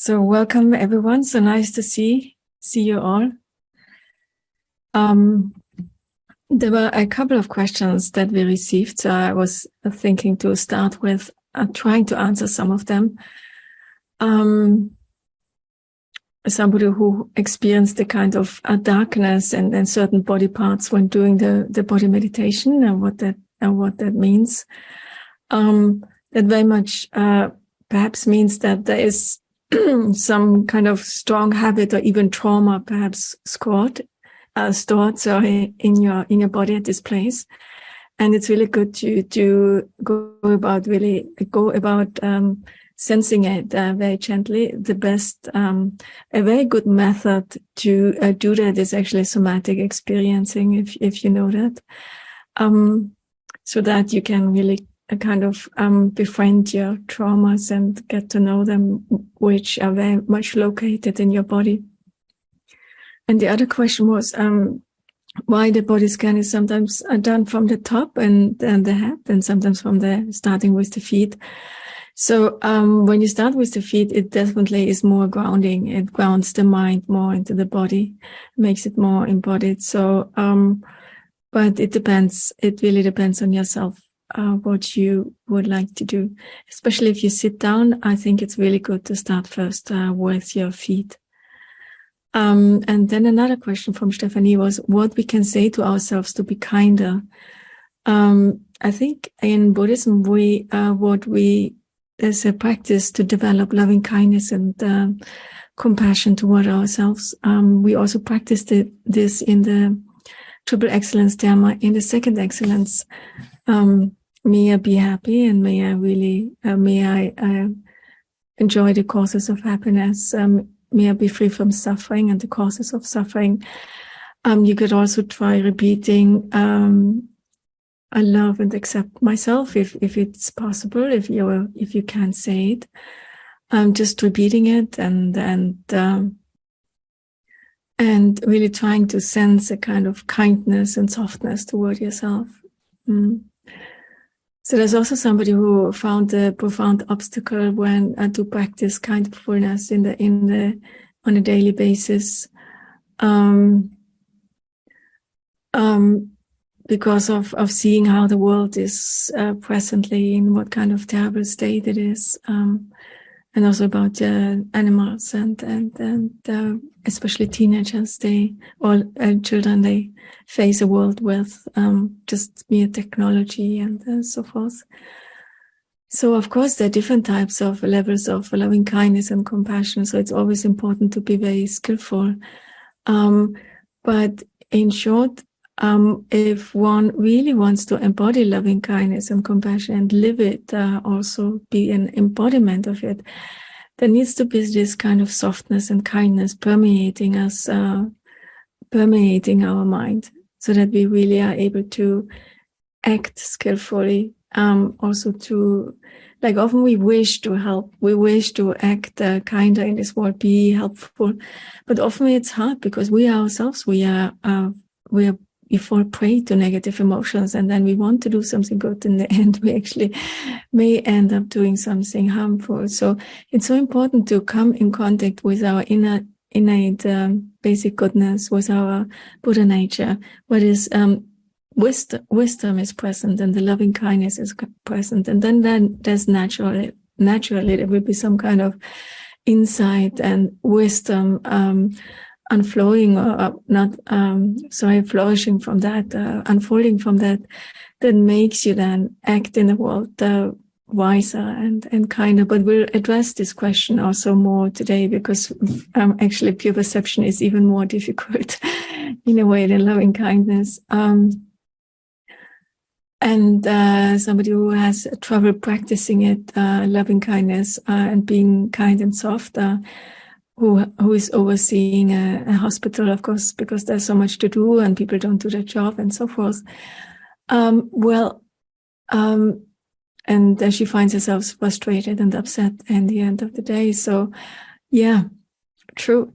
So welcome everyone. So nice to see you all. There were a couple of questions that we received. So I was thinking to start with trying to answer some of them. Somebody who experienced the kind of darkness and certain body parts when doing the body meditation and what that means. That very much perhaps means that there is some kind of strong habit or even trauma perhaps stored in your body at this place. And it's really good to go about sensing it very gently. The best, a very good method to do that is actually somatic experiencing, if you know that, so that you can really kind of befriend your traumas and get to know them, which are very much located in your body. And the other question was why the body scan is sometimes done from the top and the head, and sometimes starting with the feet. So when you start with the feet, it definitely is more grounding. It grounds the mind more into the body, makes it more embodied. So, but it depends. It really depends on yourself. What you would like to do, especially if you sit down. I think it's really good to start first with your feet. And then another question from Stephanie was what we can say to ourselves to be kinder. I think in Buddhism, there's a practice to develop loving kindness and compassion toward ourselves. We also practiced this in the Triple Excellence Dharma, in the second excellence. May I be happy, and may I enjoy the causes of happiness. May I be free from suffering and the causes of suffering. You could also try repeating, I love and accept myself, if it's possible, if you can say it. Just repeating it and really trying to sense a kind of kindness and softness toward yourself. So there's also somebody who found a profound obstacle when to practice kindfulness on a daily basis, because of seeing how the world is presently, in what kind of terrible state it is, and also about animals and especially teenagers, children, they face a world with just mere technology and so forth. So of course there are different types of levels of loving kindness and compassion. So it's always important to be very skillful. But in short, if one really wants to embody loving kindness and compassion and live it, also be an embodiment of it, there needs to be this kind of softness and kindness permeating us, permeating our mind, so that we really are able to act skillfully. Also to, like, often we wish to help, we wish to act kinder in this world, be helpful, but often it's hard because we ourselves, we fall prey to negative emotions, and then we want to do something good. In the end, we actually may end up doing something harmful. So it's so important to come in contact with our innate basic goodness, with our Buddha nature, what is wisdom is present, and the loving kindness is present, and then there's naturally there will be some kind of insight and wisdom flourishing from that, unfolding from that makes you then act in the world wiser and kinder. But we'll address this question also more today, because actually pure perception is even more difficult in a way than loving kindness. And somebody who has trouble practicing it, loving kindness and being kind and soft, who is overseeing a hospital, of course, because there's so much to do and people don't do their job and so forth. And she finds herself frustrated and upset in the end of the day. So, yeah, true.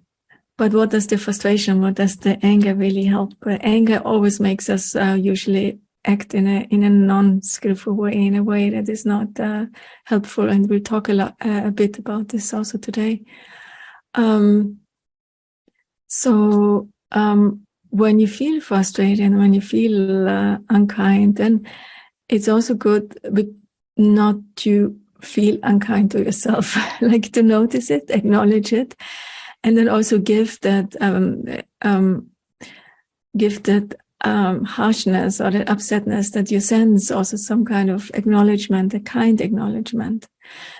But what does the frustration, what does the anger really help? Anger always makes us usually act in a non-skillful way, in a way that is not helpful. And we'll talk a bit about this also today. So when you feel frustrated and when you feel unkind, then it's also good not to feel unkind to yourself, like to notice it, acknowledge it, and then also give that harshness or that upsetness that you sense also some kind of acknowledgement, a kind acknowledgement.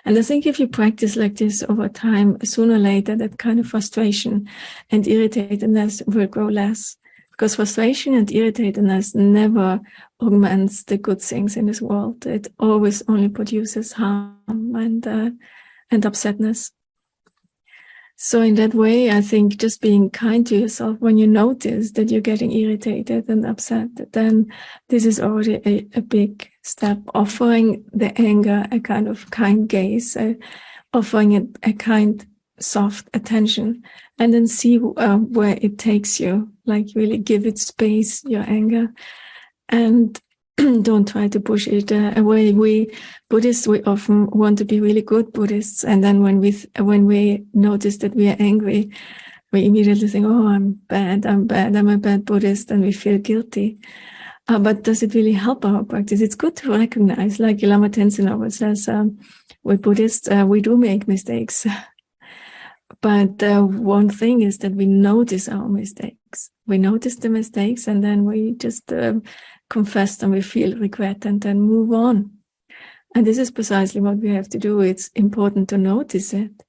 And I think if you practice like this over time, sooner or later, that kind of frustration and irritatedness will grow less. Because frustration and irritatedness never augments the good things in this world. It always only produces harm and upsetness. So in that way, I think just being kind to yourself when you notice that you're getting irritated and upset, then this is already a big step. Offering the anger a kind of kind gaze, offering it a kind, soft attention, and then see where it takes you. Like really give it space, your anger, and don't try to push it away. We Buddhists, we often want to be really good Buddhists, and then when we notice that we are angry, we immediately think, "Oh, I'm bad, I'm a bad Buddhist," and we feel guilty. But does it really help our practice? It's good to recognize, like Lama Tenzin always says, with Buddhists, we do make mistakes. But one thing is that we notice our mistakes. We notice the mistakes, and then we just confess them, we feel regret, and then move on. And this is precisely what we have to do. It's important to notice it,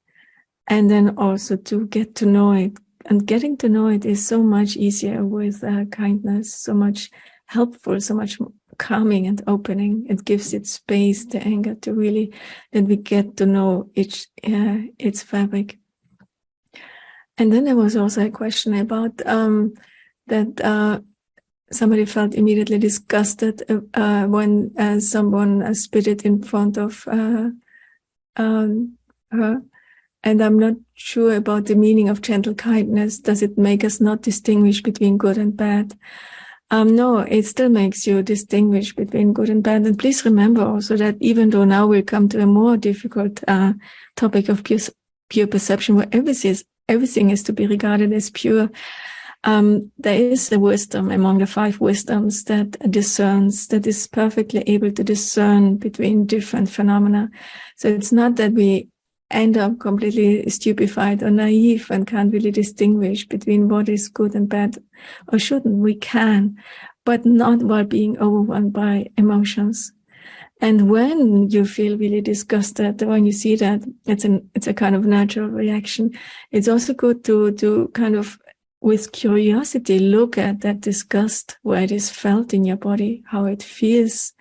and then also to get to know it. And getting to know it is so much easier with kindness, so much helpful, so much calming and opening. It gives it space, the anger, to really, that we get to know its fabric. And then there was also a question about that somebody felt immediately disgusted when someone spit it in front of her. And I'm not sure about the meaning of gentle kindness. Does it make us not distinguish between good and bad? No, it still makes you distinguish between good and bad. And please remember also that even though now we'll come to a more difficult topic of pure perception, where everything is to be regarded as pure, there is a wisdom among the 5 wisdoms that is perfectly able to discern between different phenomena. So it's not that we end up completely stupefied or naive and can't really distinguish between what is good and bad or shouldn't. We can, but not while being overwhelmed by emotions. And when you feel really disgusted, when you see that, it's a kind of natural reaction. It's also good to kind of, with curiosity, look at that disgust, where it is felt in your body, how it feels,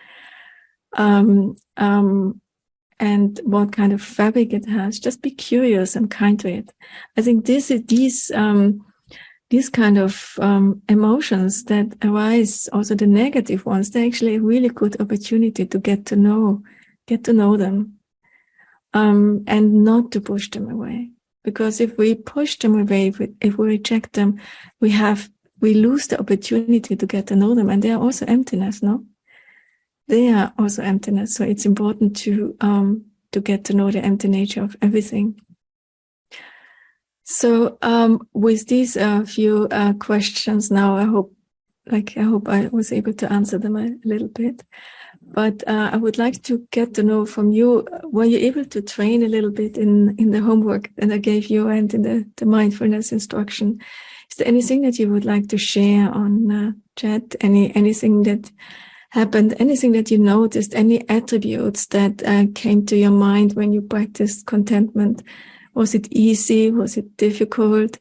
and what kind of fabric it has. Just be curious and kind to it. I think these kind of emotions that arise, also the negative ones, they're actually a really good opportunity to get to know them, and not to push them away. Because if we push them away, if we reject them, we lose the opportunity to get to know them, and they are also emptiness, no? They are also emptiness. So it's important to get to know the empty nature of everything. So with these few questions now, I hope I was able to answer them a little bit. But I would like to get to know from you, were you able to train a little bit in the homework that I gave you and in the mindfulness instruction? Is there anything that you would like to share on chat? Anything that happened, anything that you noticed, any attributes that came to your mind when you practiced contentment? Was it easy? Was it difficult?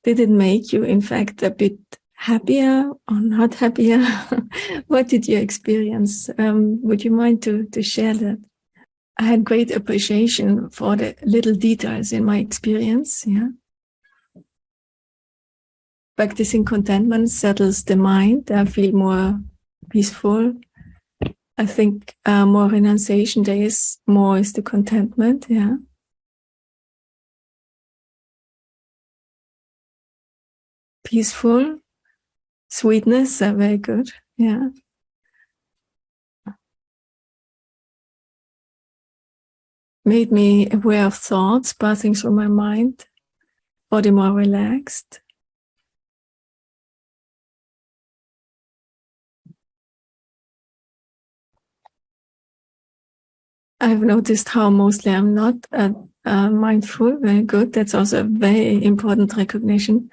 Did it make you, in fact, a bit happier or not happier? What did you experience? Would you mind to share that? I had great appreciation for the little details in my experience. Yeah. Practicing contentment settles the mind. I feel more peaceful. I think more renunciation there is, more is the contentment. Yeah. Peaceful. Sweetness, very good. Yeah. Made me aware of thoughts passing through my mind. body more relaxed. I've noticed how mostly I'm not mindful. Very good. That's also a very important recognition.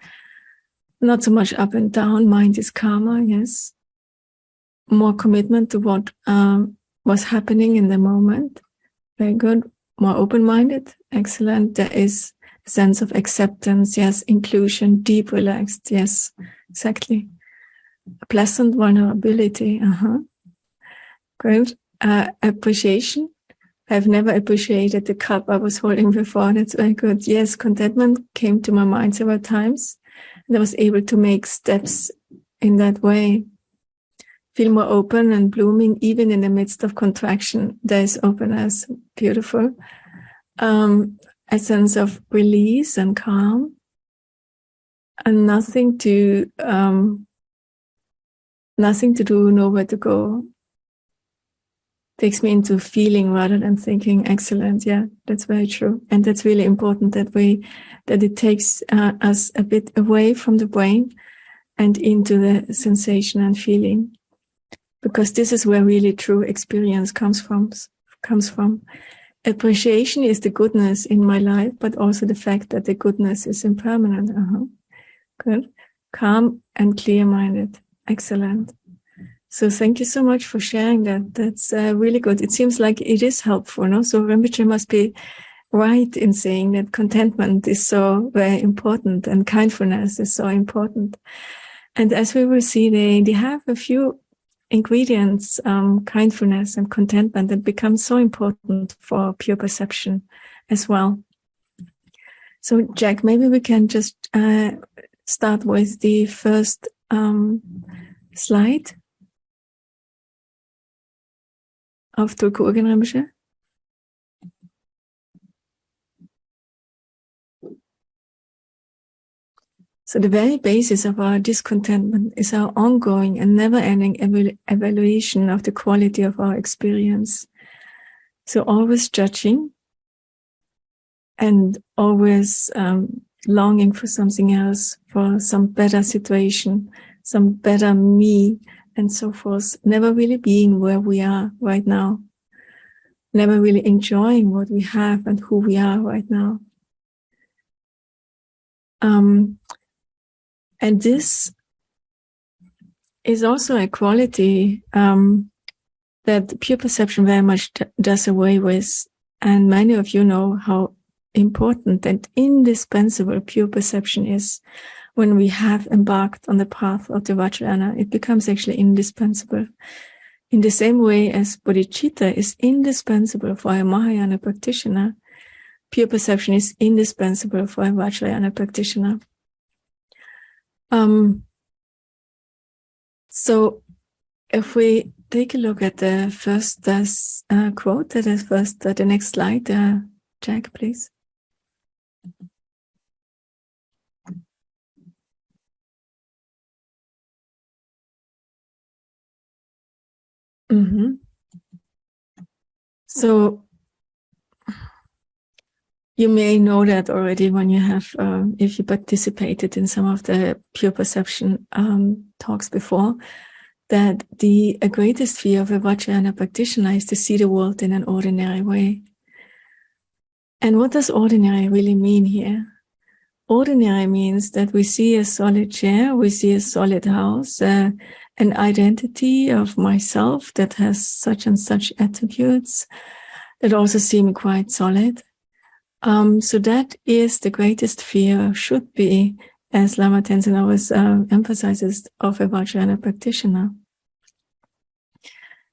Not so much up and down. Mind is calmer, yes. More commitment to what was happening in the moment. Very good. More open-minded. Excellent. There is a sense of acceptance. Yes. Inclusion. Deep relaxed. Yes. Exactly. A pleasant vulnerability. Good. Appreciation. I've never appreciated the cup I was holding before. That's very good. Yes, contentment came to my mind several times, and I was able to make steps in that way. Feel more open and blooming, even in the midst of contraction. There is openness. Beautiful. A sense of release and calm, and nothing to do, nowhere to go. Takes me into feeling rather than thinking. Excellent. Yeah, that's very true. And that's really important that it takes us a bit away from the brain and into the sensation and feeling, because this is where really true experience comes from. Appreciation is the goodness in my life, but also the fact that the goodness is impermanent. Good. Calm and clear-minded. Excellent. So thank you so much for sharing that. That's really good. It seems like it is helpful, no? So Rinpoche must be right in saying that contentment is so very important and kindfulness is so important. And as we will see, they have a few ingredients, kindfulness and contentment, that become so important for pure perception as well. So Jack, maybe we can just start with the first slide of Tulku Urgen Rinpoche. So the very basis of our discontentment is our ongoing and never-ending evaluation of the quality of our experience. So always judging and always longing for something else, for some better situation, some better me, and so forth. Never really being where we are right now. Never really enjoying what we have and who we are right now. And this is also a quality that pure perception very much does away with. And many of you know how important and indispensable pure perception is. When we have embarked on the path of the Vajrayana, it becomes actually indispensable. In the same way as bodhicitta is indispensable for a Mahayana practitioner, pure perception is indispensable for a Vajrayana practitioner. So if we take a look at the first quote, that is first, the next slide, Jack, please. So you may know that already when you have, if you participated in some of the pure perception talks before, that the greatest fear of a Vajrayana practitioner is to see the world in an ordinary way. And what does ordinary really mean here? Ordinary means that we see a solid chair, we see a solid house, an identity of myself that has such and such attributes that also seem quite solid. So that is the greatest fear, should be, as Lama Tenzin always emphasizes, of a Vajrayana practitioner.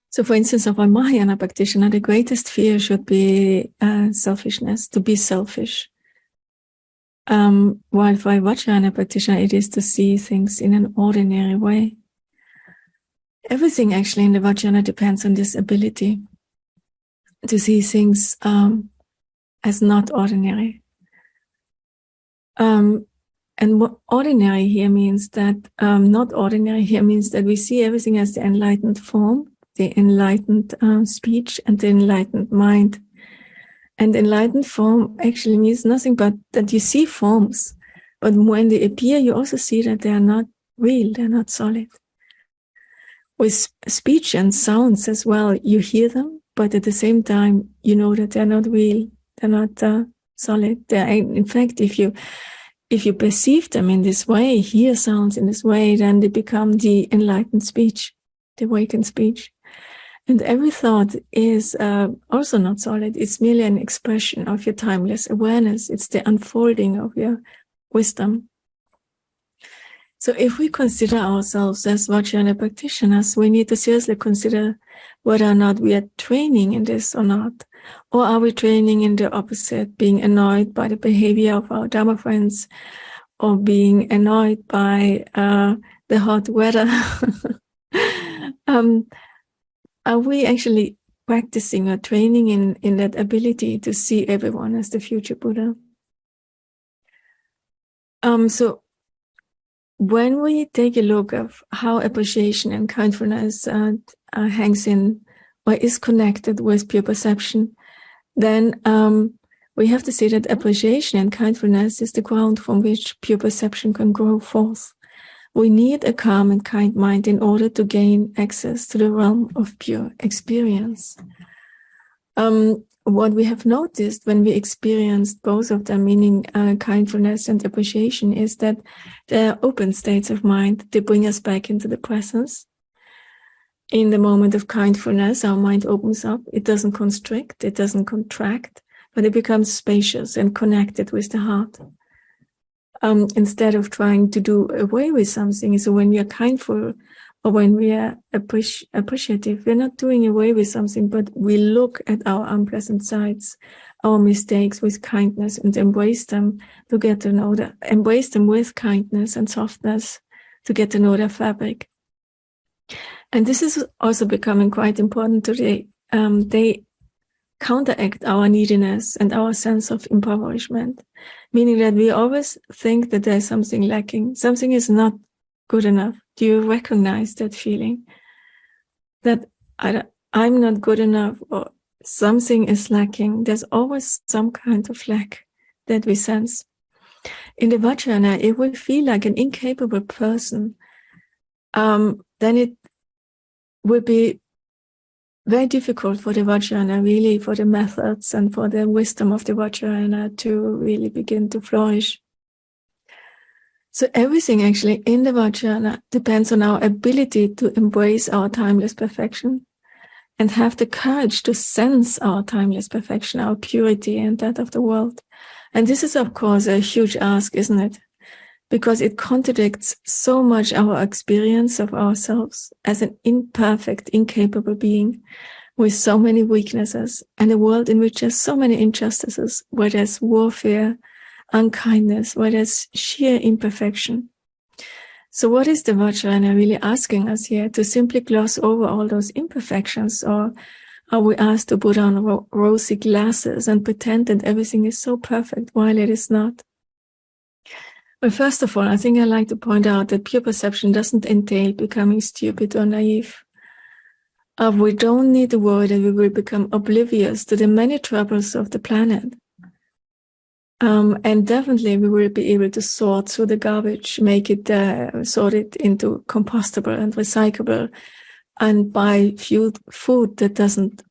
So for instance, of a Mahayana practitioner, the greatest fear should be selfishness, to be selfish. While for a Vajrayana practitioner, it is to see things in an ordinary way. Everything actually in the Vajrayana depends on this ability to see things as not ordinary. And what ordinary here means that, not ordinary here means that we see everything as the enlightened form, the enlightened speech, and the enlightened mind. And enlightened form actually means nothing but that you see forms, But when they appear, you also see that they are not real, they're not solid. With speech and sounds as well, you hear them, but at the same time, you know that they're not real, they're not solid. They're, in fact, if you perceive them in this way, hear sounds in this way, then they become the enlightened speech, the awakened speech. And every thought is also not solid. It's merely an expression of your timeless awareness. It's the unfolding of your wisdom. So if we consider ourselves as Vajrayana practitioners, we need to seriously consider whether or not we are training in this or not. Or are we training in the opposite, being annoyed by the behavior of our Dharma friends, or being annoyed by the hot weather? Are we actually practicing or training in that ability to see everyone as the future Buddha? So when we take a look of how appreciation and kindfulness hangs in or is connected with pure perception, then we have to say that appreciation and kindfulness is the ground from which pure perception can grow forth. We need a calm and kind mind in order to gain access to the realm of pure experience. What we have noticed when we experienced both of them, meaning kindfulness and appreciation, is that they are open states of mind. They bring us back into the presence. In the moment of kindfulness, our mind opens up. It doesn't constrict, it doesn't contract, but it becomes spacious and connected with the heart. Instead of trying to do away with something. So when we are kindful or when we are appreciative, we're not doing away with something, but we look at our unpleasant sides, our mistakes with kindness and embrace them to get to know them, embrace them with kindness and softness to get to know their fabric. And this is also becoming quite important today. They counteract our neediness and our sense of impoverishment, meaning that we always think that there's something lacking. Something is not good enough. Do you recognize that feeling? That I'm not good enough or something is lacking. There's always some kind of lack that we sense. In the Vajrayana, if we feel like an incapable person, then it will be very difficult for the Vajrayana, really, for the methods and for the wisdom of the Vajrayana to really begin to flourish. So everything actually in the Vajrayana depends on our ability to embrace our timeless perfection and have the courage to sense our timeless perfection, our purity and that of the world. And this is, of course, a huge ask, isn't it? Because it contradicts so much our experience of ourselves as an imperfect, incapable being with so many weaknesses and a world in which there's so many injustices, where there's warfare, unkindness, where there's sheer imperfection. So what is the Vajrayana really asking us here? To simply gloss over all those imperfections, or are we asked to put on rosy glasses and pretend that everything is so perfect while it is not? Well, first of all, I think I'd like to point out that pure perception doesn't entail becoming stupid or naive. We don't need to worry that we will become oblivious to the many troubles of the planet. And definitely we will be able to sort through the garbage, make it, sort it into compostable and recyclable, and buy food that doesn't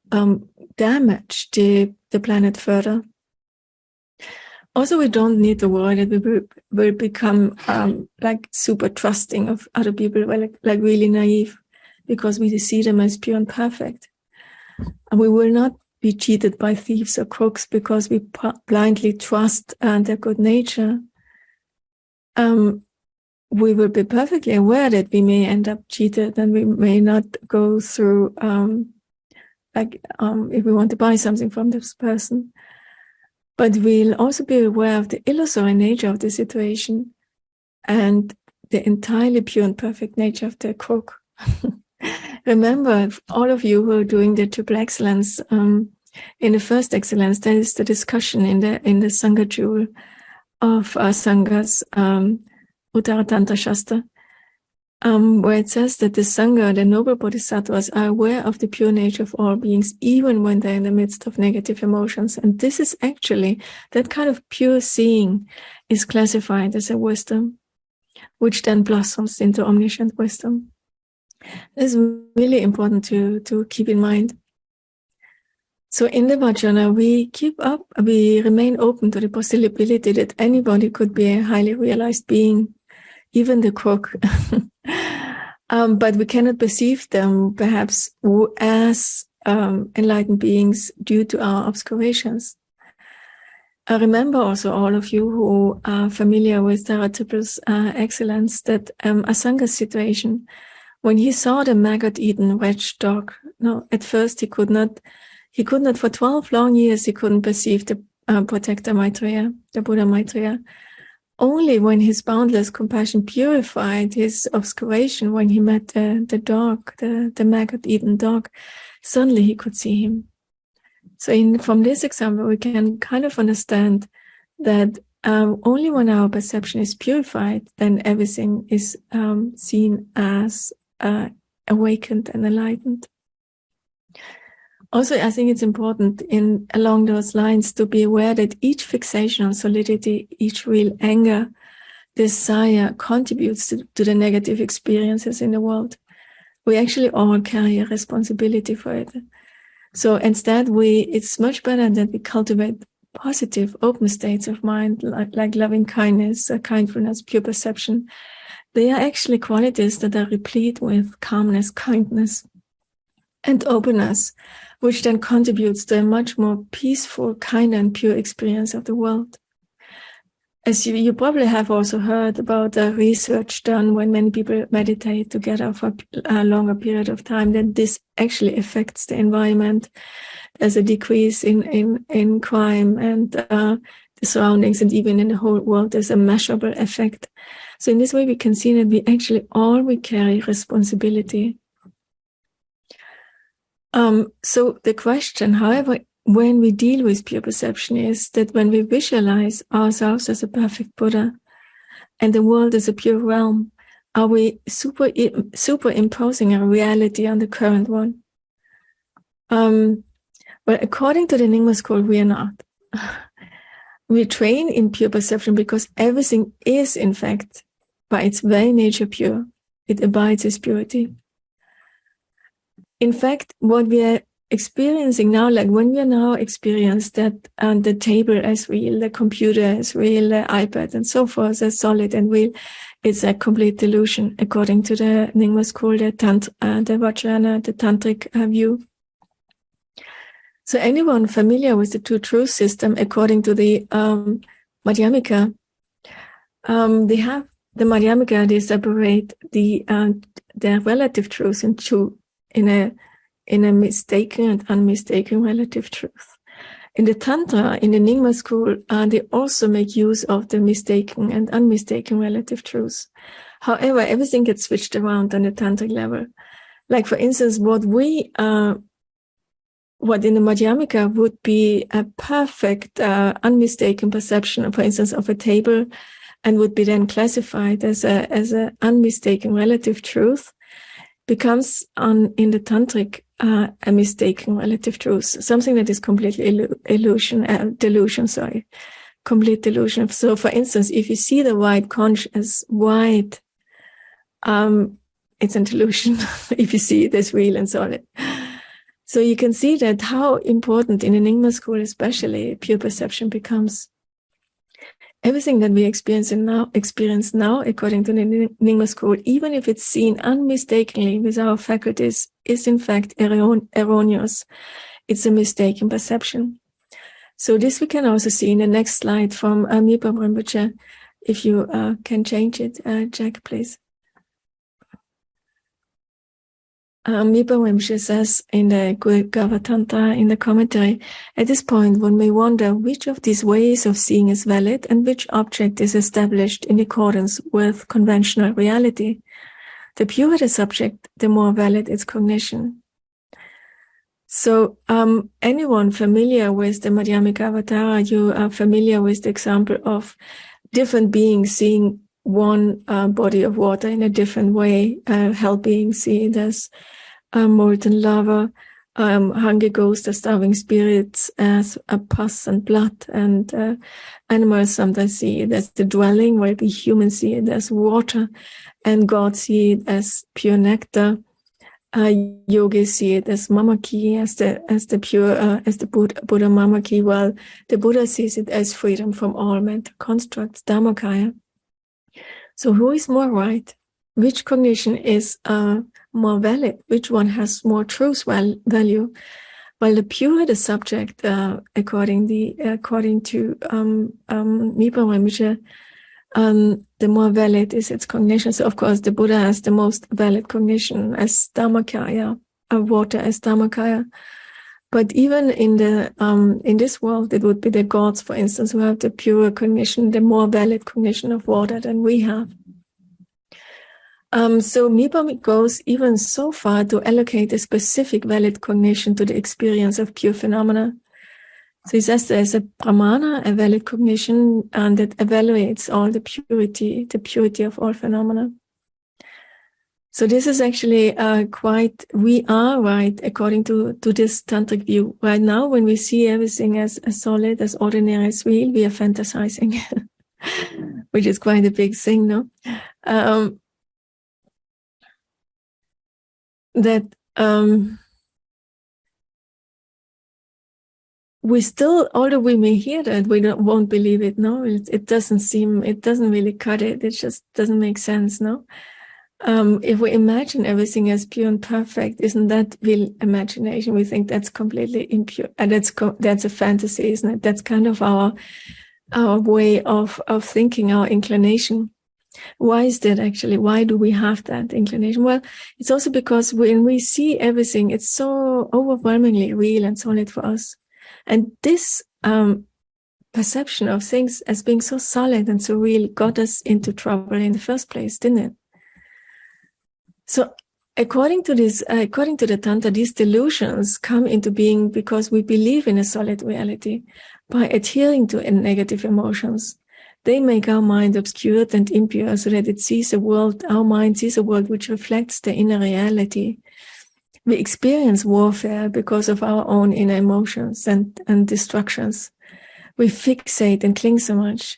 damage the planet further. Also, we don't need to worry that we will become like super trusting of other people, like really naive, because we see them as pure and perfect. And we will not be cheated by thieves or crooks because we blindly trust their good nature. We will be perfectly aware that we may end up cheated and we may not go through, if we want to buy something from this person. But we'll also be aware of the illusory nature of the situation and the entirely pure and perfect nature of the crook. Remember, all of you who are doing the triple excellence, in the first excellence, there is the discussion in the Sangha jewel of Sanga's Uttara Tantra Shastra. where it says that the Sangha, the noble bodhisattvas, are aware of the pure nature of all beings, even when they're in the midst of negative emotions. And this is actually, that kind of pure seeing is classified as a wisdom, which then blossoms into omniscient wisdom. This is really important to keep in mind. So in the Vajrayana, we remain open to the possibility that anybody could be a highly realized being, even the crook. But we cannot perceive them perhaps as enlightened beings due to our obscurations. I remember also all of you who are familiar with Tara Trippel's excellence, that Asanga's situation, when he saw the maggot-eaten wretched dog, at first he could not, for 12 long years, he couldn't perceive the protector Maitreya, the Buddha Maitreya. Only when his boundless compassion purified his obscuration, when he met the dog, the maggot-eaten dog, suddenly he could see him. So from this example, we can kind of understand that only when our perception is purified, then everything is seen as awakened and enlightened. Also, I think it's important along those lines to be aware that each fixation on solidity, each real anger, desire contributes to the negative experiences in the world. We actually all carry a responsibility for it. So instead, it's much better that we cultivate positive, open states of mind, like loving kindness, kindfulness, pure perception. They are actually qualities that are replete with calmness, kindness, and openness, which then contributes to a much more peaceful, kind, and pure experience of the world. As you probably have also heard about the research done when many people meditate together for a longer period of time, that this actually affects the environment. There's a decrease in crime and the surroundings, and even in the whole world, there's a measurable effect. So in this way, we can see that we carry responsibility. So the question, however, when we deal with pure perception, is that when we visualize ourselves as a perfect Buddha and the world as a pure realm, are we superimposing a reality on the current one? Well, according to the Nyingma school, we are not. We train in pure perception because everything is, in fact, by its very nature pure. It abides as purity. In fact, what we are experiencing now, like when we are now experience that the table as real, the computer as real, the iPad and so forth as solid and real, it's a complete delusion according to the Nyingma school, the Vajrayana, the Tantric view. So anyone familiar with the two truth system, according to the Madhyamika, they have the Madhyamika, they separate the relative truth in two, in a mistaken and unmistaken relative truth. In the Tantra, in the Nyingma school, they also make use of the mistaken and unmistaken relative truths. However, everything gets switched around on the Tantric level. Like, for instance, what in the Madhyamika would be a perfect, unmistaken perception, for instance, of a table, and would be then classified as a unmistaken relative truth, becomes in the Tantric a mistaken relative truth, something that is completely delusion. Complete delusion. So, for instance, if you see the white conch as white, it's a delusion. If you see it as real and solid. So you can see that how important in the Nyingma school, especially, pure perception becomes. Everything that we experience now, according to the Nyingma school, even if it's seen unmistakably with our faculties, is in fact erroneous. It's a mistaken perception. So this we can also see in the next slide from Mipa Rinpoche. If you can change it, Jack, please. Mipa Rinpoche says in the Gavatantra, in the commentary, at this point one may wonder which of these ways of seeing is valid and which object is established in accordance with conventional reality. The purer the subject, the more valid its cognition. So anyone familiar with the Madhyamika Avatara, you are familiar with the example of different beings seeing one body of water in a different way. Hell beings see it as molten lava, hungry ghosts, starving spirits as pus and blood, and animals sometimes see it as the dwelling, while we humans see it as water, and gods see it as pure nectar. Yogis see it as mamaki, as the pure, as the Buddha mamaki, while the Buddha sees it as freedom from all mental constructs, dharmakaya. So who is more right? Which cognition is more valid? Which one has more truth value? Well, the purer the subject, according to Mipa Rinpoche, the more valid is its cognition. So, of course, the Buddha has the most valid cognition as Dharmakaya, water as Dharmakaya. But even in this world, it would be the gods, for instance, who have the purer cognition, the more valid cognition of water than we have. So Mipa goes even so far to allocate a specific valid cognition to the experience of pure phenomena. So he says there's a pramana, a valid cognition, and that evaluates all the purity of all phenomena. So this is actually we are right according to this tantric view. Right now, when we see everything as solid, as ordinary, as real, we are fantasizing, which is quite a big thing, no? We still, although we may hear that, we won't believe it, no? It doesn't really cut it. It just doesn't make sense, no? If we imagine everything as pure and perfect, isn't that real imagination? We think that's completely impure, and that's a fantasy, isn't it? That's kind of our way of thinking, our inclination. Why is that actually? Why do we have that inclination? Well, it's also because when we see everything, it's so overwhelmingly real and solid for us. And this perception of things as being so solid and so real got us into trouble in the first place, didn't it? So according to the Tantra, these delusions come into being because we believe in a solid reality by adhering to negative emotions. They make our mind obscured and impure so that our mind sees a world which reflects the inner reality. We experience warfare because of our own inner emotions and distractions. We fixate and cling so much.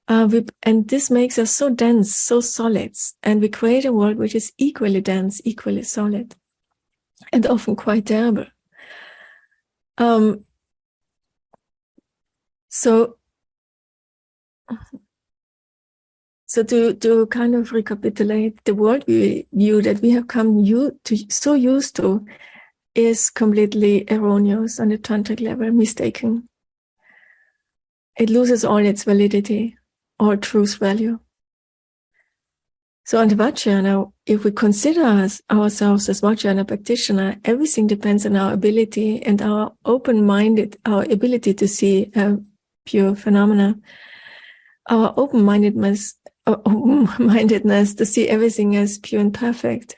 And this makes us so dense, so solid, and we create a world which is equally dense, equally solid, and often quite terrible. So to kind of recapitulate, the world view that we have come so used to is completely erroneous on the tantric level, mistaken. It loses all its validity, all truth value. So on the Vajrayana, if we consider ourselves as Vajrayana practitioner, everything depends on our ability and our ability to see pure phenomena, our open-mindedness to see everything as pure and perfect.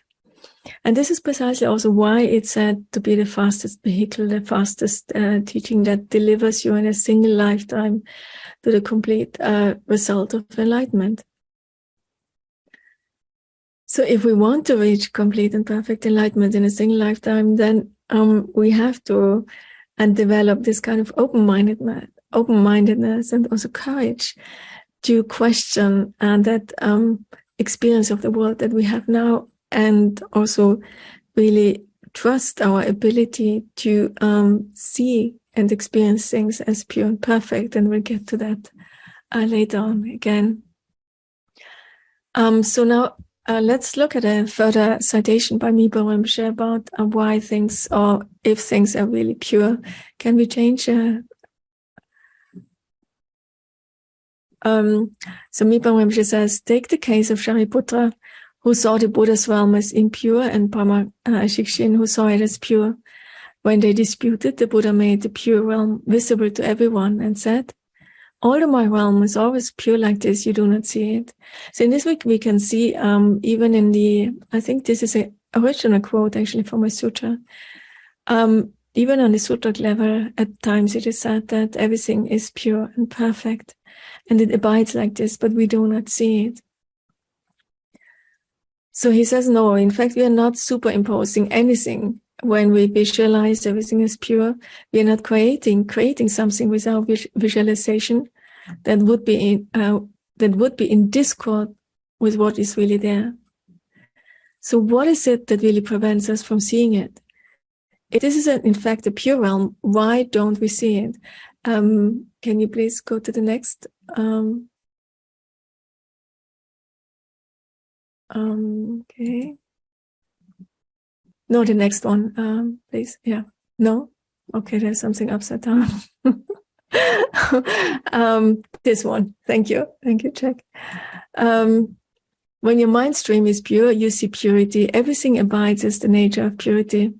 And this is precisely also why it's said to be the fastest vehicle, the fastest teaching that delivers you in a single lifetime to the complete result of enlightenment. So if we want to reach complete and perfect enlightenment in a single lifetime, then we have to develop this kind of open-mindedness and also courage to question that experience of the world that we have now, and also really trust our ability to see and experience things as pure and perfect. And we'll get to that later on again. So now let's look at a further citation by Mipa Rinpoche about why things, or if things are really pure. Can we change? So Mipa Rinpoche says, take the case of Shariputra, who saw the Buddha's realm as impure, and Brahma Shikshin, who saw it as pure. When they disputed, the Buddha made the pure realm visible to everyone and said, although my realm is always pure like this, you do not see it. So in this week, we can see, even in I think this is an original quote actually from a sutra. Even on the sutra level, at times it is said that everything is pure and perfect, and it abides like this, but we do not see it. So he says, no, in fact, we are not superimposing anything. When we visualize everything is pure, we are not creating something with our visualization that would be in discord with what is really there. So what is it that really prevents us from seeing it? If this is in fact a pure realm, why don't we see it? Can you please go to the next? Okay. No, the next one, please. Yeah. No? Okay, there's something upside down. This one. Thank you. Thank you, Jack. When your mind stream is pure, you see purity. Everything abides as the nature of purity.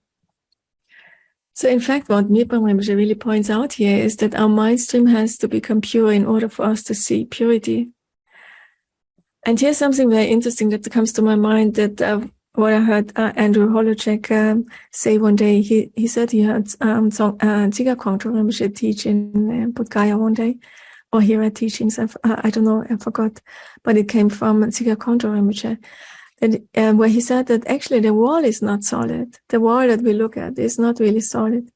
So in fact, what Mirpa Rinpoche really points out here is that our mind stream has to become pure in order for us to see purity. And here's something very interesting that comes to my mind, that what I heard Andrew Holocek say one day. He said he heard Tsiga Kongtrul Rinpoche teach in Bodh Gaya one day, or he read teachings. I don't know, I forgot, but it came from Tsiga Kongtrul Rinpoche. Where he said that actually the wall is not solid. The wall that we look at is not really solid.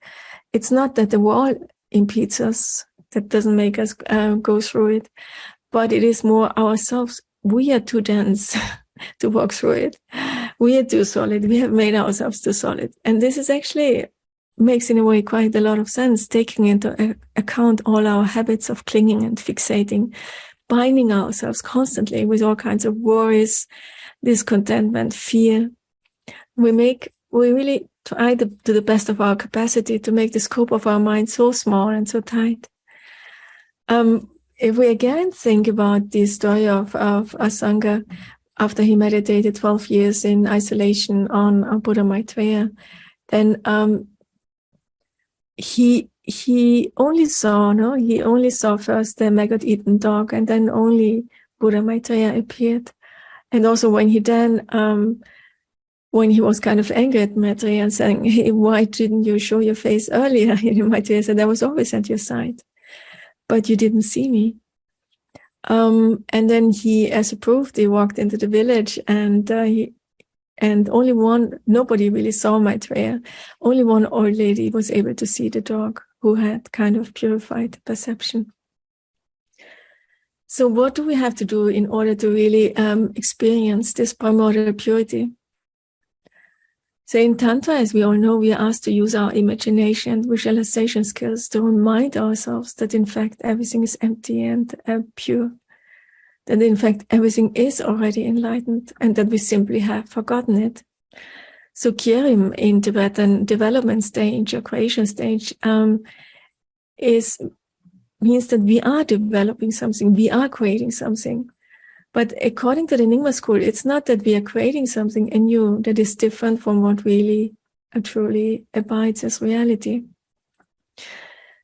It's not that the wall impedes us, that doesn't make us go through it, but it is more ourselves. We are too dense to walk through it. We are too solid. We have made ourselves too solid. And this is actually makes in a way quite a lot of sense, taking into account all our habits of clinging and fixating, binding ourselves constantly with all kinds of worries, discontentment, fear. We really try to the best of our capacity to make the scope of our mind so small and so tight. If we again think about the story of Asanga, after he meditated 12 years in isolation on Buddha Maitreya, then he only saw first the maggot-eaten dog, and then only Buddha Maitreya appeared. And also when he was kind of angry at Maitreya and saying, hey, why didn't you show your face earlier? Maitreya said, I was always at your side, but you didn't see me. And then he, as a proof, he walked into the village, and nobody really saw Maitreya. Only one old lady was able to see the dog, who had kind of purified perception. So what do we have to do in order to really experience this primordial purity? So in Tantra, as we all know, we are asked to use our imagination and visualization skills to remind ourselves that in fact everything is empty and pure. That in fact everything is already enlightened, and that we simply have forgotten it. So Kyerim in Tibetan development stage or creation stage means that we are developing something, we are creating something. But according to the Nyingma school, it's not that we are creating something anew that is different from what really truly abides as reality.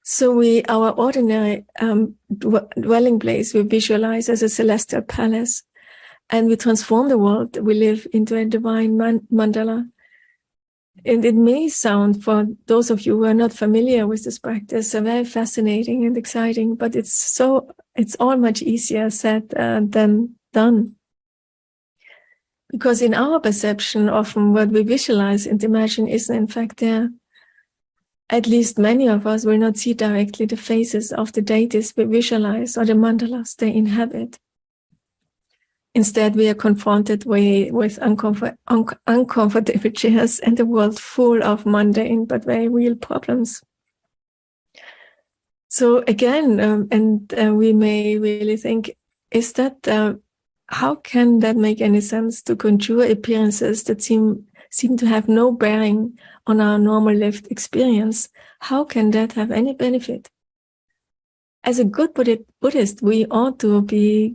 So our ordinary dwelling place, we visualize as a celestial palace, and we transform the world we live into a divine mandala. And it may sound, for those of you who are not familiar with this practice, very fascinating and exciting, but it's all much easier said than done. Because in our perception, often what we visualize and imagine isn't in fact there. At least many of us will not see directly the faces of the deities we visualize or the mandalas they inhabit. Instead, we are confronted with uncomfortable chairs and a world full of mundane but very real problems. So again, we may really think, is that how can that make any sense, to conjure appearances that seem to have no bearing on our normal lived experience? How can that have any benefit? As a good Buddhist, we ought to be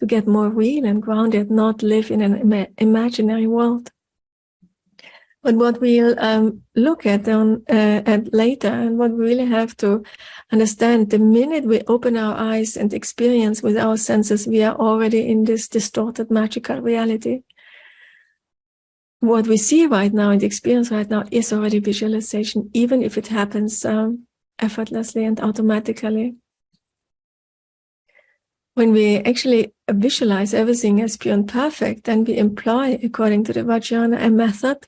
get more real and grounded, not live in an imaginary world. But what we'll look at later, and what we really have to understand, the minute we open our eyes and experience with our senses, we are already in this distorted magical reality. What we see right now and experience right now is already visualization, even if it happens effortlessly and automatically. when we actually visualize everything as pure and perfect, then we employ, according to the Vajrayana, a method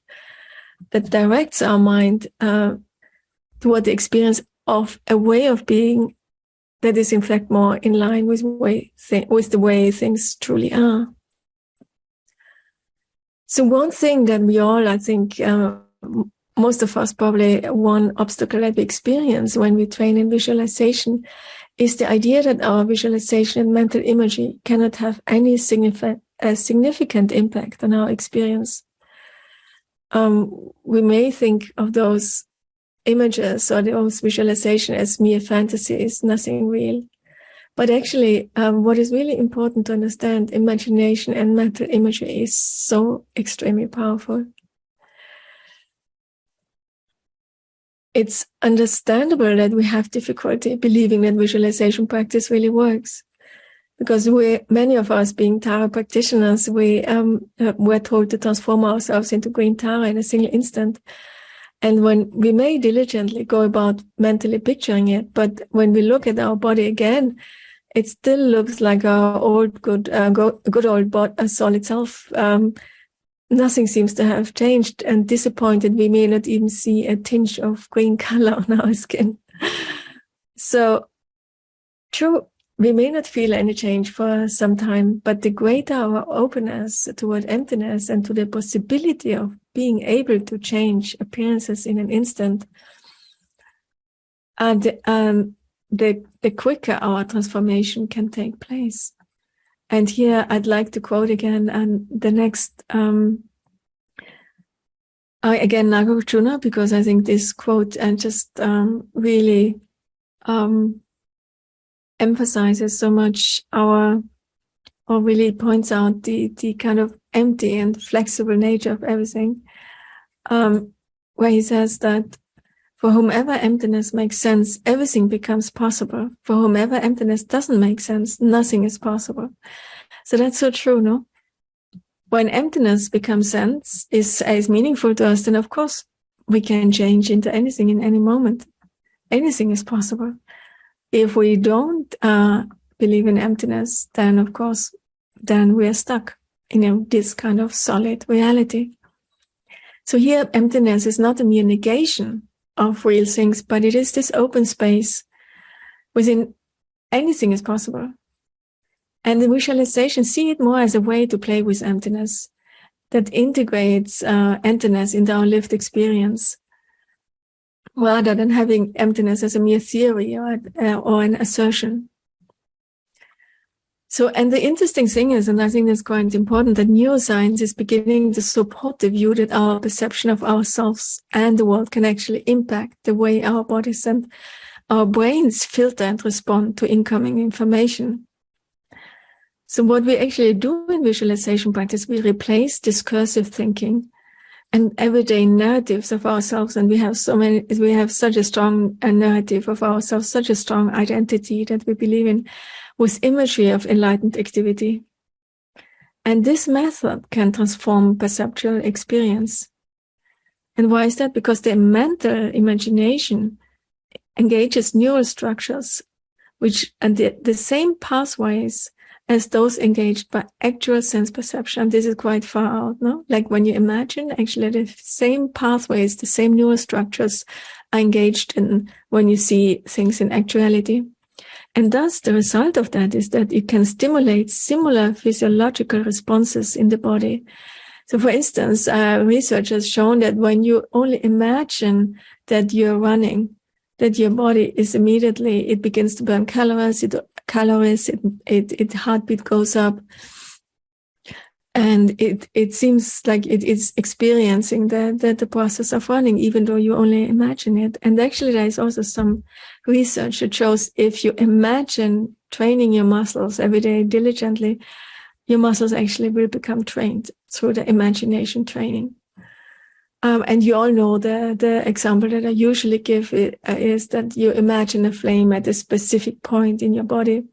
that directs our mind toward the experience of a way of being that is in fact more in line with the way things truly are. So one thing that we all, I think, most of us probably, one obstacle that we experience when we train in visualization is the idea that our visualization and mental imagery cannot have any significant impact on our experience. We may think of those images or those visualization as mere fantasies, nothing real. But actually, what is really important to understand, imagination and mental imagery is so extremely powerful. It's understandable that we have difficulty believing that visualization practice really works. Because many of us being Tara practitioners, we're told to transform ourselves into green Tara in a single instant. And when we may diligently go about mentally picturing it, but when we look at our body again, it still looks like our old good old solid self. Nothing seems to have changed, and disappointed, we may not even see a tinge of green color on our skin. So, true, we may not feel any change for some time, but the greater our openness toward emptiness and to the possibility of being able to change appearances in an instant, and the quicker our transformation can take place. And here I'd like to quote again the next, again, Nagarjuna, because I think this quote and just really emphasizes so much or really points out the kind of empty and flexible nature of everything, where he says that for whomever emptiness makes sense, everything becomes possible. For whomever emptiness doesn't make sense, nothing is possible. So that's so true, no? When emptiness becomes sense, is meaningful to us, then of course we can change into anything in any moment. Anything is possible. If we don't believe in emptiness, then of course, then we are stuck in this kind of solid reality. So here, emptiness is not a mere negation of real things, but it is this open space within anything is possible. And the visualization, see it more as a way to play with emptiness that integrates emptiness into our lived experience, rather than having emptiness as a mere theory or an assertion. So, and the interesting thing is, and I think that's quite important, that neuroscience is beginning to support the view that our perception of ourselves and the world can actually impact the way our bodies and our brains filter and respond to incoming information. So what we actually do in visualization practice, we replace discursive thinking and everyday narratives of ourselves. And we have such a strong narrative of ourselves, such a strong identity that we believe in, with imagery of enlightened activity. And this method can transform perceptual experience. And why is that? Because the mental imagination engages neural structures, and the same pathways as those engaged by actual sense perception. And this is quite far out, no? Like when you imagine, actually the same pathways, the same neural structures are engaged in when you see things in actuality. And thus the result of that is that it can stimulate similar physiological responses in the body. So for instance, research has shown that when you only imagine that you're running, that your body is immediately, it begins to burn calories, its heartbeat goes up, and it seems like it is experiencing the process of running, even though you only imagine it. And actually there is also some research that shows if you imagine training your muscles every day diligently, your muscles actually will become trained through the imagination training. And you all know the example that I usually give is that you imagine a flame at a specific point in your body.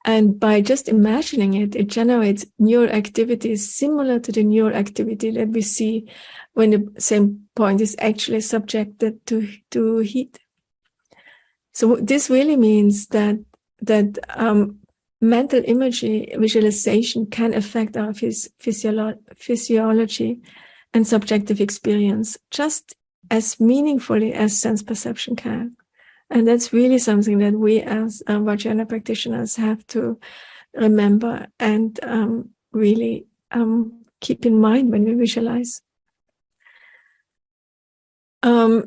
And by just imagining it, it generates neural activities similar to the neural activity that we see when the same point is actually subjected to heat. So this really means that mental imagery visualization can affect our physiology and subjective experience just as meaningfully as sense perception can. And that's really something that we as Vajrayana practitioners have to remember and really keep in mind when we visualize.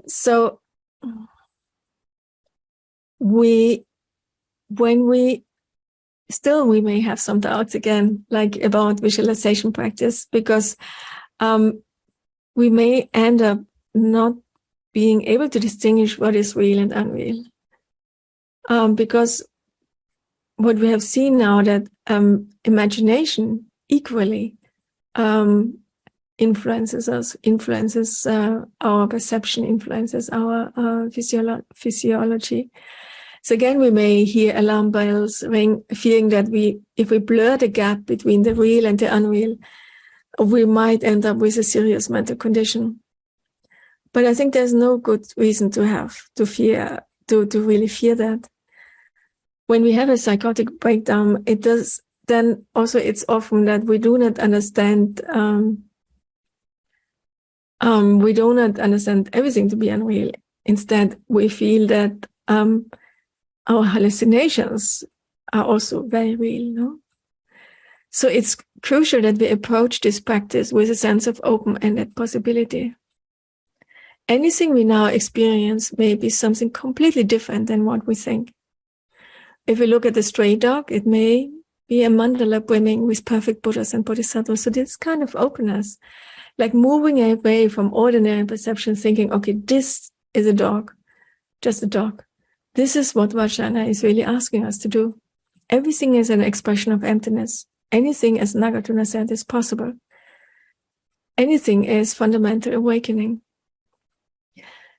So we may have some doubts again, like about visualization practice, because we may end up not being able to distinguish what is real and unreal. Because what we have seen now that imagination equally influences us, influences our perception, influences our physiology. So again, we may hear alarm bells ring, fearing that if we blur the gap between the real and the unreal, we might end up with a serious mental condition. But I think there's no good reason to really fear that. When we have a psychotic breakdown, it's often that we do not understand everything to be unreal. Instead, we feel that our hallucinations are also very real, no? So it's crucial that we approach this practice with a sense of open-ended possibility. Anything we now experience may be something completely different than what we think. If we look at the stray dog, it may be a mandala brimming with perfect Buddhas and Bodhisattvas. So this kind of openness, like moving away from ordinary perception, thinking, okay, this is a dog, just a dog. This is what Vajrayana is really asking us to do. Everything is an expression of emptiness. Anything, as Nagarjuna said, is possible. Anything is fundamental awakening.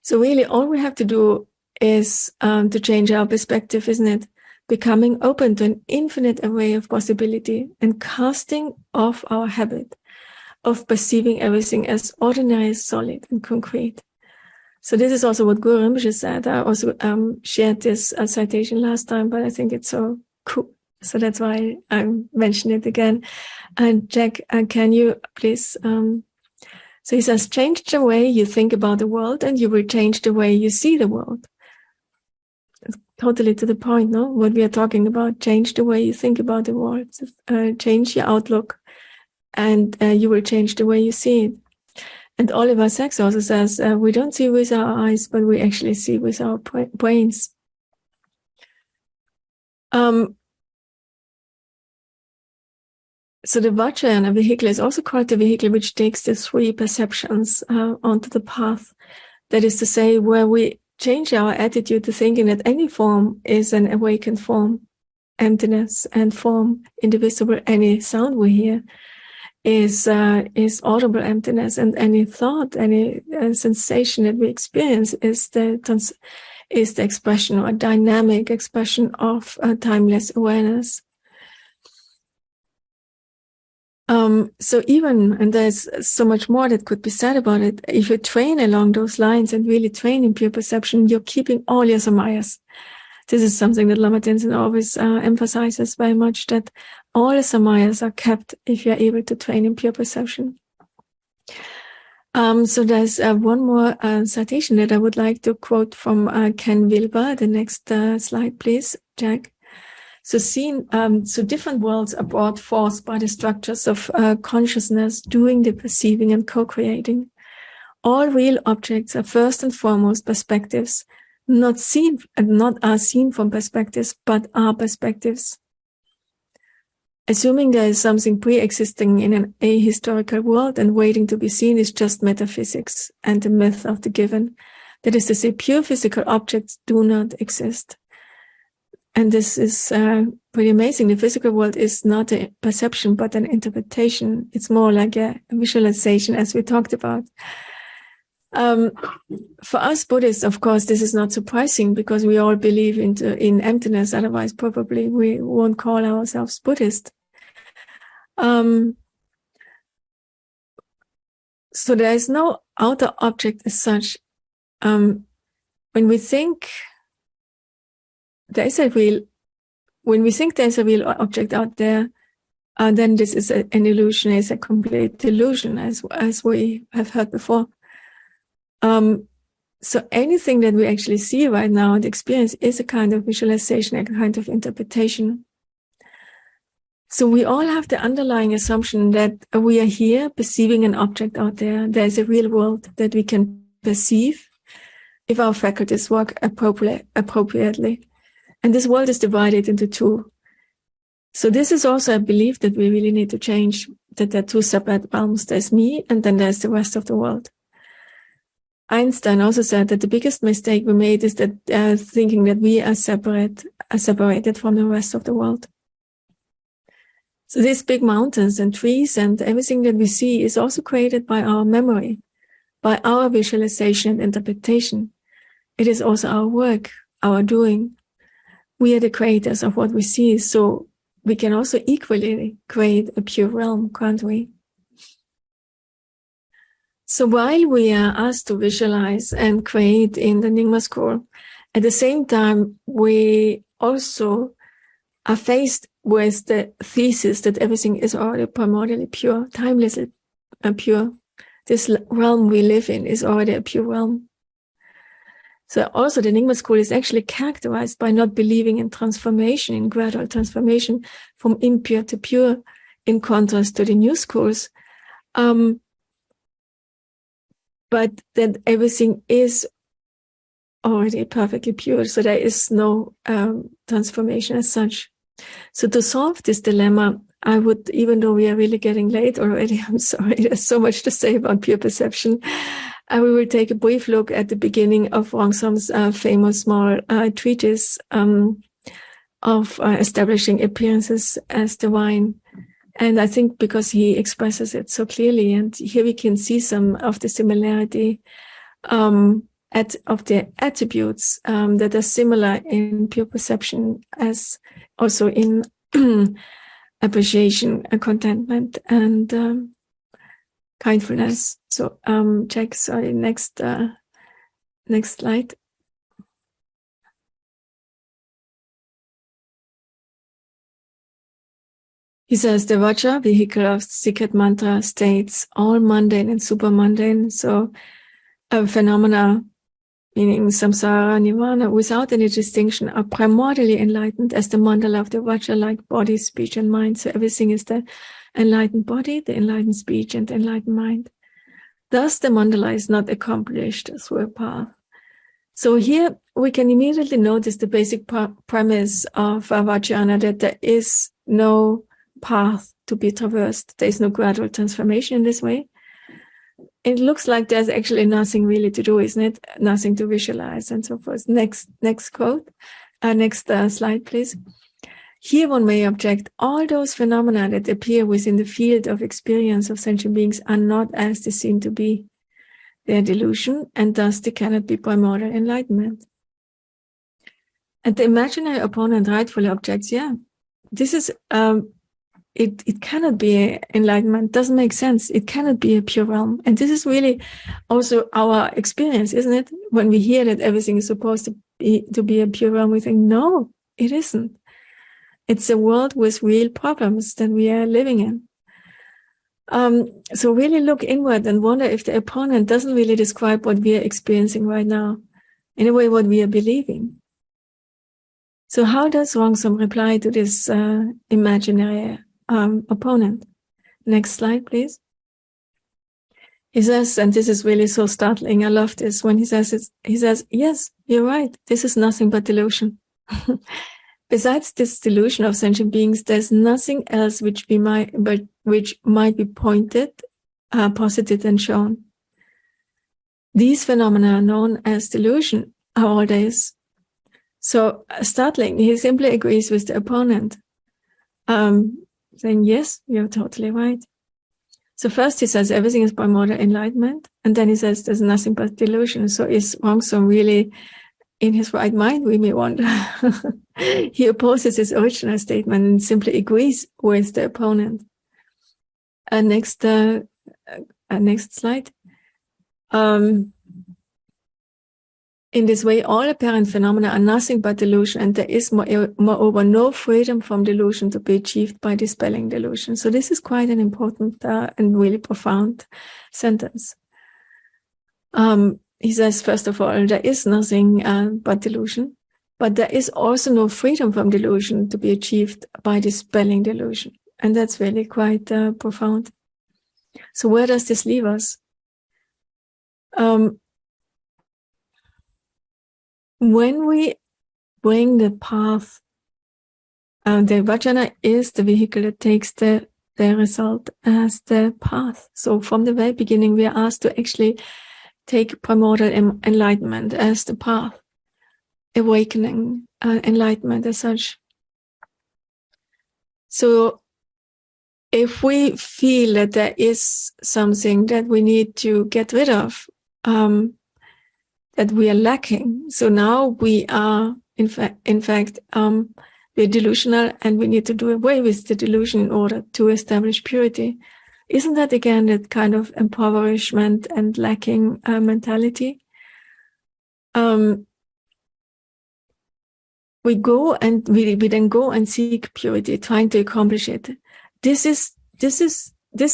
So really all we have to do is to change our perspective, isn't it? Becoming open to an infinite array of possibility and casting off our habit of perceiving everything as ordinary, solid, and concrete. So this is also what Guru Rinpoche said. I also shared this citation last time, but I think it's so cool. So that's why I mentioned it again. And Jack, can you please... So he says, change the way you think about the world and you will change the way you see the world. It's totally to the point, no? What we are talking about, change the way you think about the world, change your outlook, and you will change the way you see it. And Oliver Sacks also says, we don't see with our eyes, but we actually see with our brains. So the Vajrayana vehicle is also called the vehicle which takes the three perceptions onto the path. That is to say, where we change our attitude to thinking that any form is an awakened form, emptiness and form, indivisible. Any sound we hear is audible emptiness, and any thought, any sensation that we experience is the expression or dynamic expression of timeless awareness. So even, and there's so much more that could be said about it, if you train along those lines and really train in pure perception, you're keeping all your samayas. This is something that Lama Tenzin always emphasizes very much, that all the samayas are kept if you're able to train in pure perception. So there's one more citation that I would like to quote from Ken Wilber. The next slide, please, Jack. So different worlds are brought forth by the structures of consciousness doing the perceiving and co-creating. All real objects are first and foremost perspectives, not are seen from perspectives, but are perspectives. Assuming there is something pre-existing in an ahistorical world and waiting to be seen is just metaphysics and the myth of the given. That is to say, pure physical objects do not exist. And this is pretty amazing. The physical world is not a perception, but an interpretation. It's more like a visualization, as we talked about. For us Buddhists, of course, this is not surprising because we all believe in emptiness. Otherwise, probably we won't call ourselves Buddhist. So there is no outer object as such. When we think there is a real, when we think there's a real object out there, then this is an illusion, is a complete delusion, as we have heard before. So anything that we actually see right now and experience is a kind of visualization, a kind of interpretation. So we all have the underlying assumption that we are here perceiving an object out there. There's a real world that we can perceive if our faculties work appropriately. And this world is divided into two. So this is also a belief that we really need to change, that there are two separate realms. There's me, and then there's the rest of the world. Einstein also said that the biggest mistake we made is that thinking that we are separated from the rest of the world. So these big mountains and trees and everything that we see is also created by our memory, by our visualization and interpretation. It is also our work, our doing. We are the creators of what we see, so we can also equally create a pure realm, can't we? So while we are asked to visualize and create in the Nyingma school, at the same time, we also are faced with the thesis that everything is already primordially pure, timelessly pure. This realm we live in is already a pure realm. So also the Nyingma school is actually characterized by not believing in transformation, in gradual transformation from impure to pure, in contrast to the new schools. But that everything is already perfectly pure, so there is no transformation as such. So to solve this dilemma, I would, even though we are really getting late already, I'm sorry, there's so much to say about pure perception. We will take a brief look at the beginning of Rongsam's famous small treatise of establishing appearances as divine. And I think because he expresses it so clearly, and here we can see some of the similarity of the attributes that are similar in pure perception as also in appreciation, contentment, and kindfulness. So next slide. He says the Vajra vehicle of secret mantra states all mundane and super mundane, so phenomena, meaning samsara, nirvana, without any distinction, are primordially enlightened as the mandala of the Vajra, like body, speech, and mind. So everything is the enlightened body, the enlightened speech, and the enlightened mind. Thus, the mandala is not accomplished through a path. So here we can immediately notice the basic premise of Vajrayana, that there is no path to be traversed. There is no gradual transformation in this way. It looks like there's actually nothing really to do, isn't it? Nothing to visualize and so forth. Next quote. Next slide, please. Here one may object, all those phenomena that appear within the field of experience of sentient beings are not as they seem to be. They are delusion, and thus they cannot be primordial enlightenment. And the imaginary opponent rightfully objects, this is it cannot be enlightenment, doesn't make sense. It cannot be a pure realm. And this is really also our experience, isn't it? When we hear that everything is supposed to be a pure realm, we think, no, it isn't. It's a world with real problems that we are living in. So really look inward and wonder if the opponent doesn't really describe what we are experiencing right now, in a way what we are believing. So how does Rongsam reply to this imaginary opponent? Next slide, please. He says, and this is really so startling, I love this, when he says, yes, you're right, this is nothing but delusion. Besides this delusion of sentient beings, there's nothing else which might be pointed, posited, and shown. These phenomena are known as delusion are all this. So startling, he simply agrees with the opponent, saying, yes, you're totally right. So first he says everything is primordial enlightenment, and then he says there's nothing but delusion. So is Rongsam really in his right mind, we may wonder? He opposes his original statement and simply agrees with the opponent. Next slide. In this way, all apparent phenomena are nothing but delusion, and there is moreover no freedom from delusion to be achieved by dispelling delusion. So this is quite an important and really profound sentence. He says, first of all, there is nothing but delusion, but there is also no freedom from delusion to be achieved by dispelling delusion. And that's really quite profound. So where does this leave us? When we bring the path, the Vajrayana is the vehicle that takes the result as the path. So from the very beginning, we are asked to actually take primordial enlightenment as the path, awakening, enlightenment as such. So if we feel that there is something that we need to get rid of, that we are lacking, so now we are, in fact, we're delusional, and we need to do away with the delusion in order to establish purity. Isn't that again that kind of impoverishment and lacking mentality? We go and we then go and seek purity, trying to accomplish it. This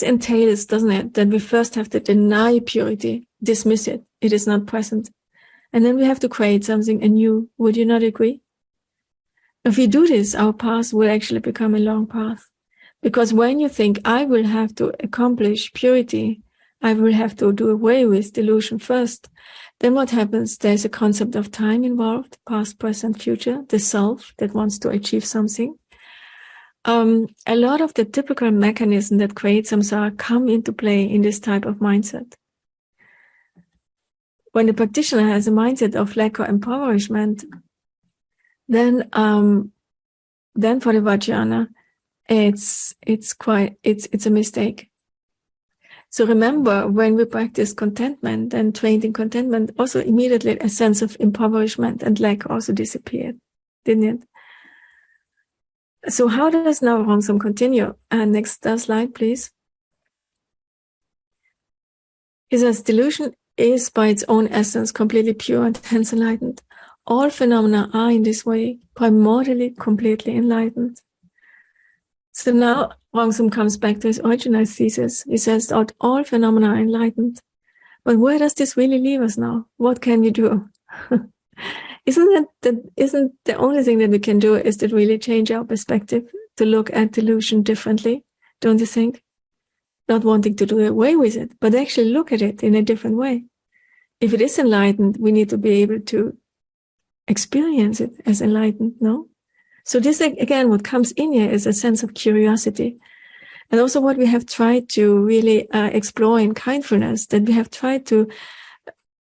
entails, doesn't it, that we first have to deny purity, dismiss it. It is not present. And then we have to create something anew. Would you not agree? If we do this, our path will actually become a long path. Because when you think, I will have to accomplish purity, I will have to do away with delusion first, then what happens? There's a concept of time involved, past, present, future, the self that wants to achieve something. A lot of the typical mechanisms that create samsara come into play in this type of mindset. When the practitioner has a mindset of lack or impoverishment, then for the Vajrayana, it's a mistake. So remember, when we practice contentment and trained in contentment, also immediately a sense of impoverishment and lack also disappeared, didn't it? So how does now Ramsam continue? Next slide, please. He says, delusion is by its own essence completely pure and hence enlightened. All phenomena are in this way primordially completely enlightened. So now Ramsam comes back to his original thesis. He says that all phenomena are enlightened. But where does this really leave us now? What can you do? Isn't the only thing that we can do is to really change our perspective, to look at delusion differently, don't you think? Not wanting to do away with it, but actually look at it in a different way. If it is enlightened, we need to be able to experience it as enlightened, no? So this, again, what comes in here is a sense of curiosity. And also what we have tried to really explore in kindfulness, that we have tried to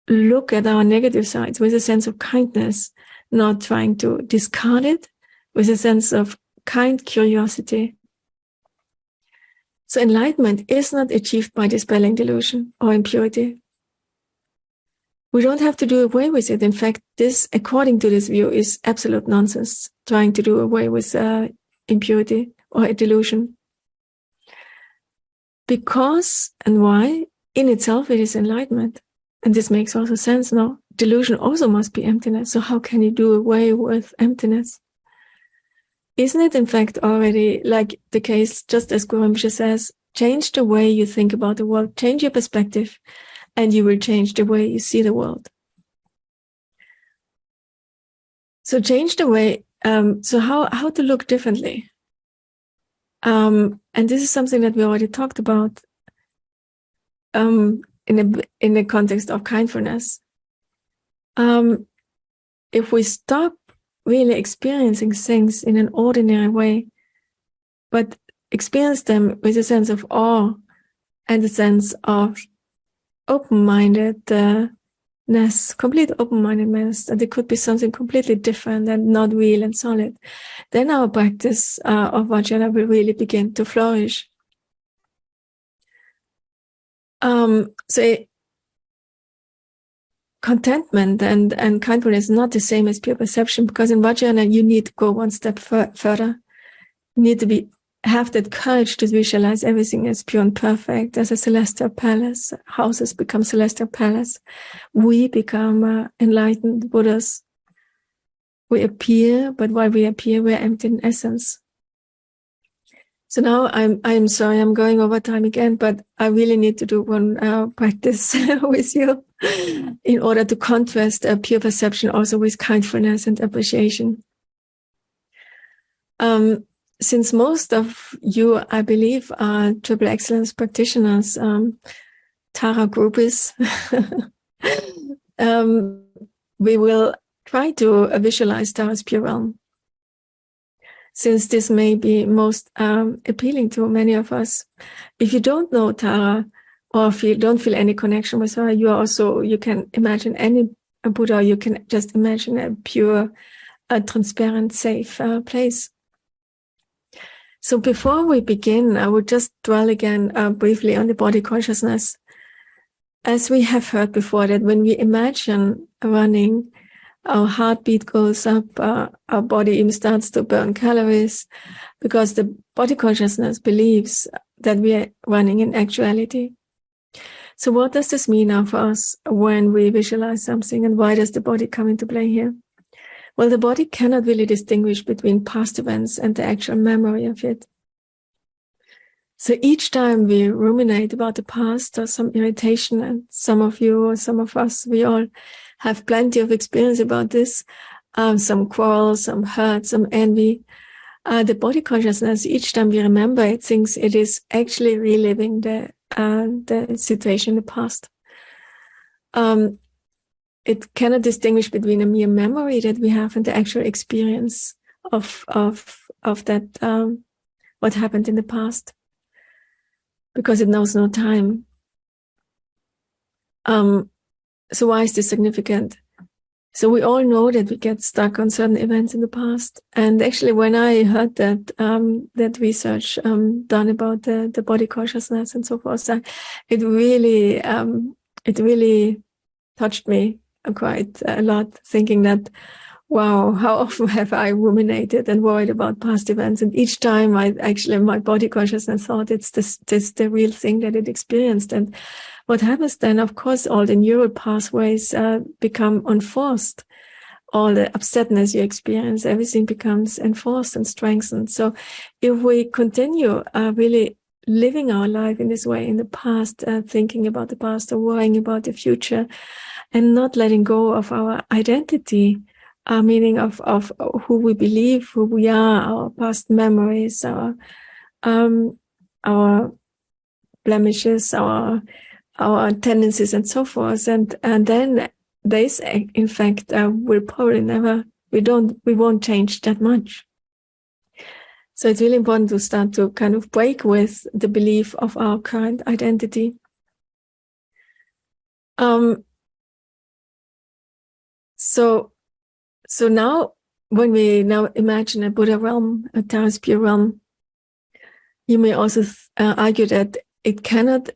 look at our negative sides with a sense of kindness, not trying to discard it, with a sense of kind curiosity. So enlightenment is not achieved by dispelling delusion or impurity. We don't have to do away with it. In fact, this, according to this view, is absolute nonsense, trying to do away with impurity or a delusion. Because, and why? In itself, it is enlightenment. And this makes also sense, no? Delusion also must be emptiness. So how can you do away with emptiness? Isn't it, in fact, already like the case, just as Guru Rinpoche says, change the way you think about the world, change your perspective, and you will change the way you see the world. So change the way, so how to look differently. And this is something that we already talked about in the context of kindfulness. If we stop really experiencing things in an ordinary way, but experience them with a sense of awe and a sense of open-mindedness, complete open-mindedness, that it could be something completely different and not real and solid, then our practice of Vajrayana will really begin to flourish. Contentment and kindfulness is not the same as pure perception, because in Vajrayana you need to go one step further. You need to be have that courage to visualize everything as pure and perfect, as a celestial palace. Houses become celestial palace. We become enlightened Buddhas. We appear, but while we appear, we're empty in essence. So now I'm sorry, I'm going over time again, but I really need to do one practice with you in order to contrast pure perception also with kindfulness and appreciation. Since most of you, I believe, are triple excellence practitioners, Tara groupies, we will try to visualize Tara's pure realm, since this may be most appealing to many of us. If you don't know Tara, or don't feel any connection with her, you can imagine any Buddha, you can just imagine a pure, transparent, safe place. So before we begin, I would just dwell again briefly on the body consciousness. As we have heard before, that when we imagine running, our heartbeat goes up, our body even starts to burn calories, because the body consciousness believes that we are running in actuality. So what does this mean now for us when we visualize something, and why does the body come into play here? Well, the body cannot really distinguish between past events and the actual memory of it. So each time we ruminate about the past, there's some irritation, and some of you or some of us, we all have plenty of experience about this, some quarrels, some hurt, some envy. The body consciousness, each time we remember it, thinks it is actually reliving the situation in the past. It cannot distinguish between a mere memory that we have and the actual experience of that, what happened in the past, because it knows no time. So why is this significant? So we all know that we get stuck on certain events in the past. And actually, when I heard that research done about the body consciousness and so forth, it really touched me quite a lot, thinking that, wow, how often have I ruminated and worried about past events? And each time my body consciousness thought it's the real thing that it experienced. And what happens then, of course, all the neural pathways become enforced. All the upsetness you experience, everything becomes enforced and strengthened. So if we continue really living our life in this way, in the past, thinking about the past or worrying about the future, and not letting go of our identity, meaning of who we believe, who we are, our past memories, our blemishes, our tendencies, and so forth, and then this, in fact, will probably never. We won't change that much. So it's really important to start to kind of break with the belief of our current identity. So now, when we now imagine a Buddha realm, a Taoist pure realm, you may also argue that it cannot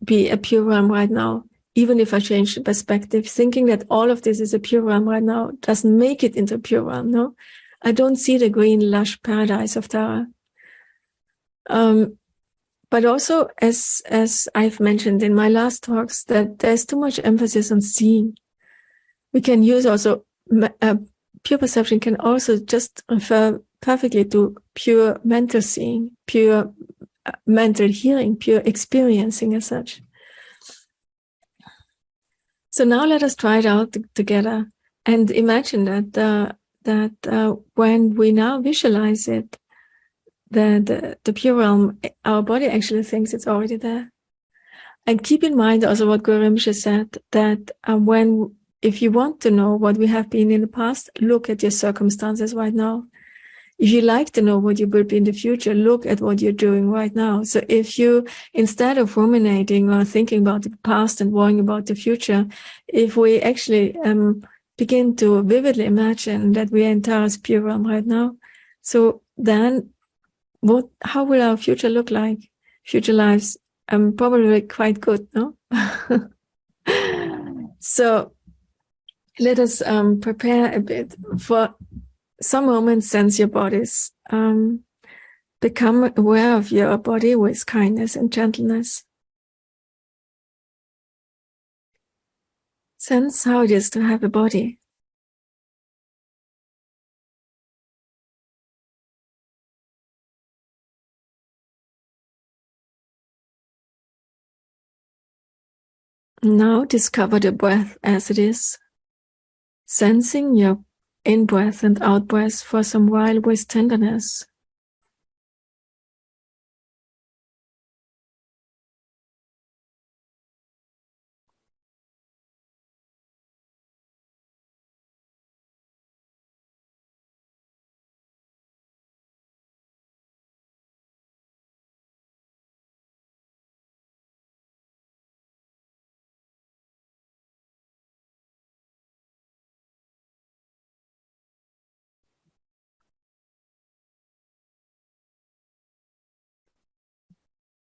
be a pure realm right now, even if I change the perspective. Thinking that all of this is a pure realm right now doesn't make it into a pure realm, no? I don't see the green, lush paradise of Tara. But also, as I've mentioned in my last talks, that there's too much emphasis on seeing. We can use also, pure perception can also just refer perfectly to pure mental seeing, pure mental hearing, pure experiencing as such. So now let us try it out together and imagine that when we now visualize it, the pure realm, our body actually thinks it's already there. And keep in mind also what Guru Rinpoche said, that if you want to know what we have been in the past, look at your circumstances right now. If you like to know what you will be in the future, look at what you're doing right now. So if you, instead of ruminating or thinking about the past and worrying about the future, if we actually begin to vividly imagine that we are in Tara's pure realm right now, so then how will our future look like? Future lives, probably quite good, no? So let us prepare a bit. For some moments, sense your bodies. Become aware of your body with kindness and gentleness. Sense how it is to have a body. Now discover the breath as it is, sensing your in-breath and out-breath for some while with tenderness.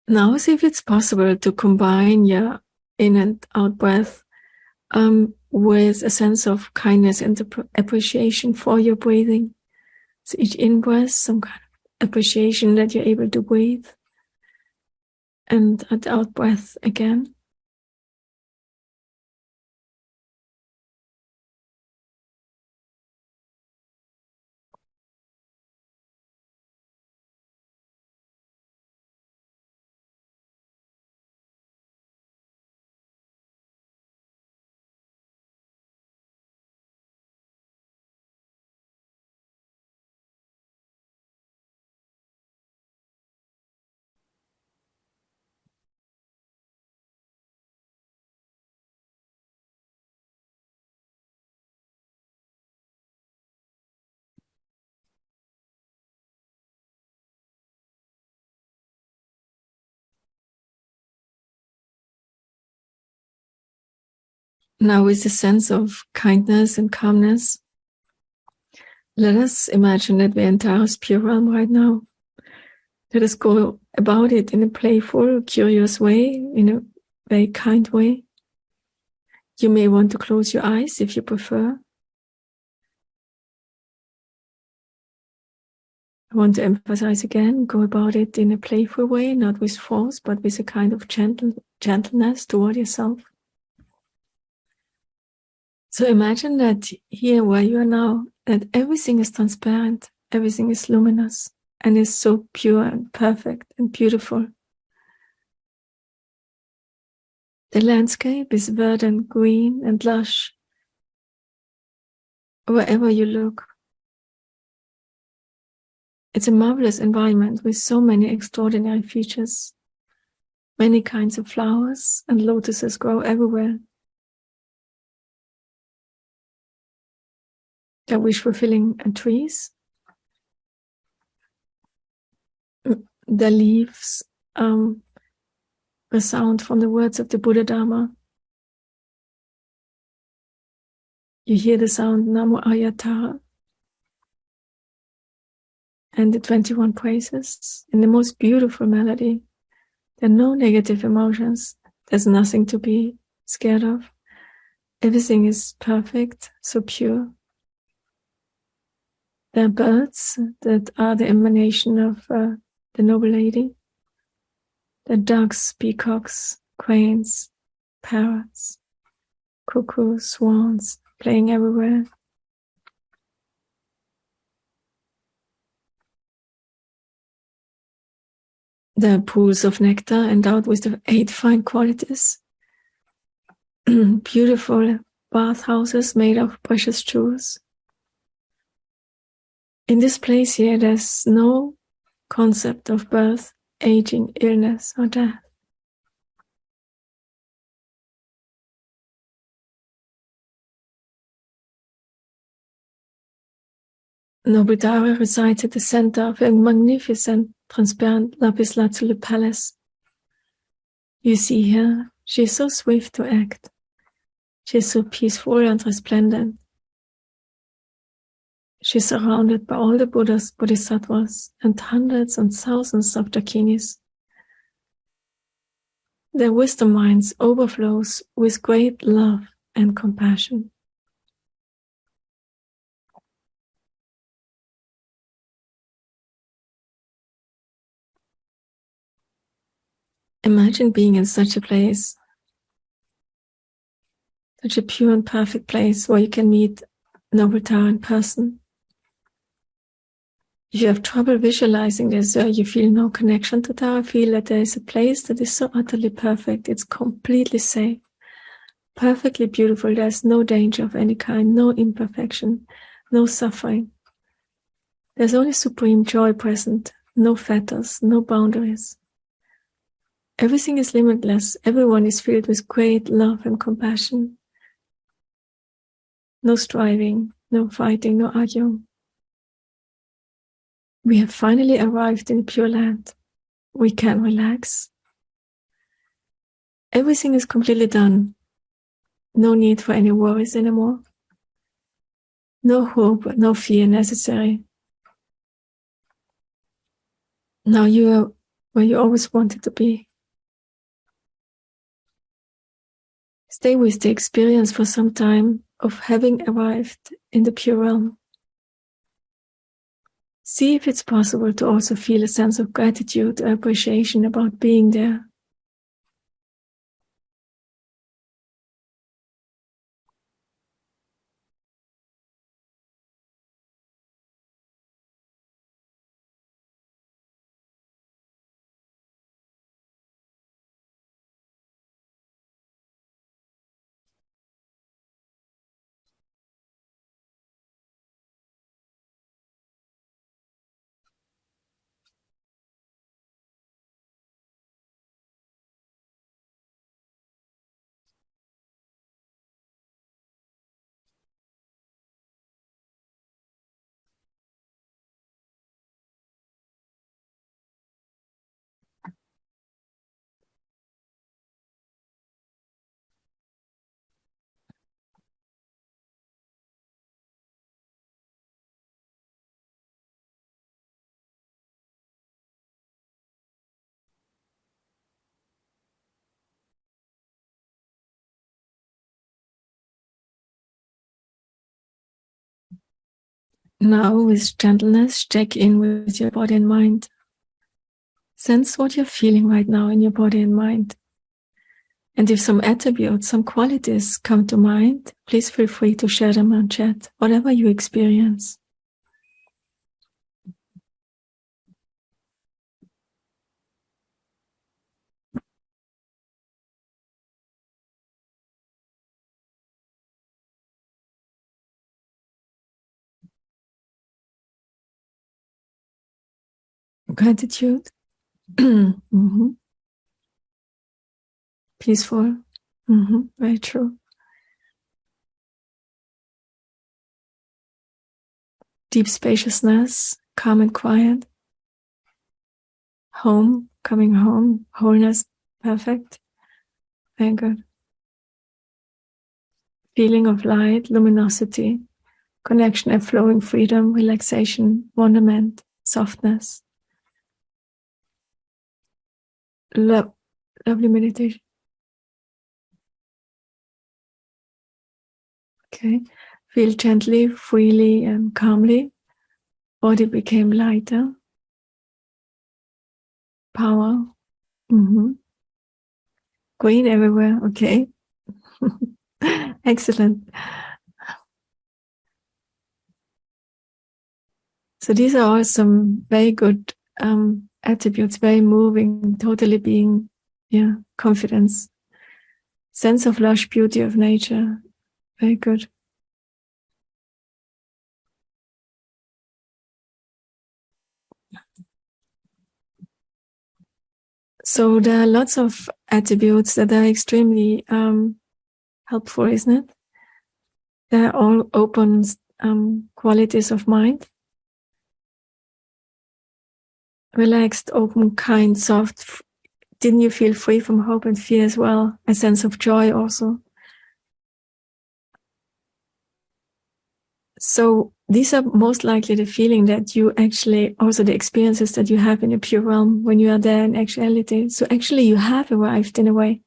Now see if it's possible to combine your in and out breath with a sense of kindness and appreciation for your breathing. So each in-breath, some kind of appreciation that you're able to breathe. And at out-breath again. Now with a sense of kindness and calmness, let us imagine that we enter our spirit realm right now. Let us go about it in a playful, curious way, in a very kind way. You may want to close your eyes if you prefer. I want to emphasize again, go about it in a playful way, not with force, but with a kind of gentleness toward yourself. So imagine that here where you are now, that everything is transparent, everything is luminous, and is so pure and perfect and beautiful. The landscape is verdant, green and lush wherever you look. It's a marvelous environment with so many extraordinary features. Many kinds of flowers and lotuses grow everywhere. There are wish-fulfilling trees. The leaves resound from the words of the Buddha Dharma. You hear the sound Namo Ayatara and the 21 praises in the most beautiful melody. There are no negative emotions. There's nothing to be scared of. Everything is perfect, so pure. There are birds that are the emanation of the noble lady. There are ducks, peacocks, cranes, parrots, cuckoos, swans, playing everywhere. There are pools of nectar endowed with the 8 fine qualities. Beautiful bathhouses made of precious jewels. In this place here, there's no concept of birth, aging, illness, or death. Noble Dara resides at the center of a magnificent, transparent lapis lazuli palace. You see her, she is so swift to act. She is so peaceful and resplendent. She is surrounded by all the Buddhas, Bodhisattvas, and hundreds and thousands of Dakinis. Their wisdom minds overflows with great love and compassion. Imagine being in such a place, such a pure and perfect place where you can meet Noble Tao in person. If you have trouble visualizing this, or you feel no connection to Tao, feel that there is a place that is so utterly perfect. It's completely safe, perfectly beautiful. There's no danger of any kind, no imperfection, no suffering. There's only supreme joy present, no fetters, no boundaries. Everything is limitless. Everyone is filled with great love and compassion. No striving, no fighting, no arguing. We have finally arrived in Pure Land. We can relax. Everything is completely done. No need for any worries anymore. No hope, no fear necessary. Now you are where you always wanted to be. Stay with the experience for some time of having arrived in the pure realm. See if it's possible to also feel a sense of gratitude or appreciation about being there. Now, with gentleness, check in with your body and mind. Sense what you're feeling right now in your body and mind. And if some attributes, some qualities come to mind, please feel free to share them on chat, whatever you experience. Gratitude. Mm-hmm. Peaceful. Mm-hmm. Very true. Deep spaciousness, calm and quiet. Home, coming home, wholeness, perfect. Very good. Feeling of light, luminosity, connection and flowing freedom, relaxation, wonderment, softness. Lovely meditation. Okay. Feel gently, freely, and calmly. Body became lighter. Power. Mm-hmm. Green everywhere. Okay. Excellent. So these are all some very good attributes, very moving, totally being, confidence, sense of lush beauty of nature. Very good. So there are lots of attributes that are extremely helpful, isn't it? They're all open qualities of mind. Relaxed, open, kind, soft. Didn't you feel free from hope and fear as well? A sense of joy also. So these are most likely the feeling that you actually, also the experiences that you have in a pure realm when you are there in actuality. So actually you have arrived in a way.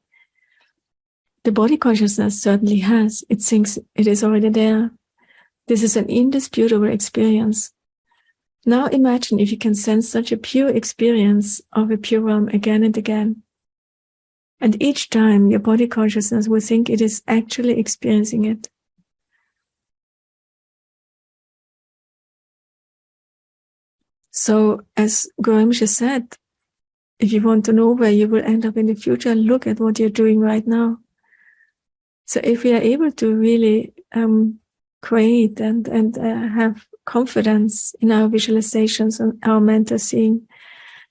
The body consciousness certainly has. It thinks it is already there. This is an indisputable experience. Now imagine if you can sense such a pure experience of a pure realm again and again. And each time your body consciousness will think it is actually experiencing it. So as Goemsha said, if you want to know where you will end up in the future, look at what you're doing right now. So if we are able to really create and have confidence in our visualizations and our mental seeing,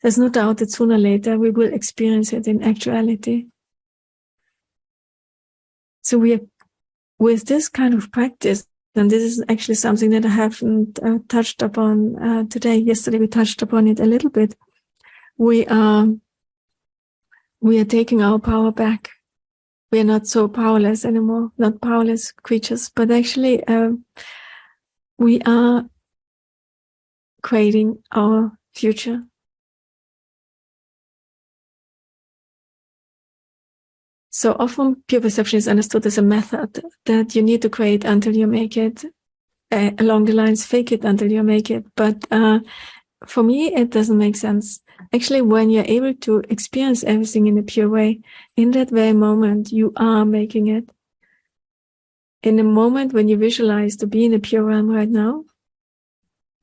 there's no doubt that sooner or later we will experience it in actuality. So we are, with this kind of practice, and this is actually something that I haven't touched upon today. Yesterday we touched upon it a little bit. We are taking our power back. We are not so powerless anymore, not powerless creatures, but actually we are creating our future. So often pure perception is understood as a method that you need to create until you make it, along the lines, fake it until you make it. But for me, it doesn't make sense. Actually, when you're able to experience everything in a pure way, in that very moment, you are making it. In the moment when you visualize to be in the pure realm right now,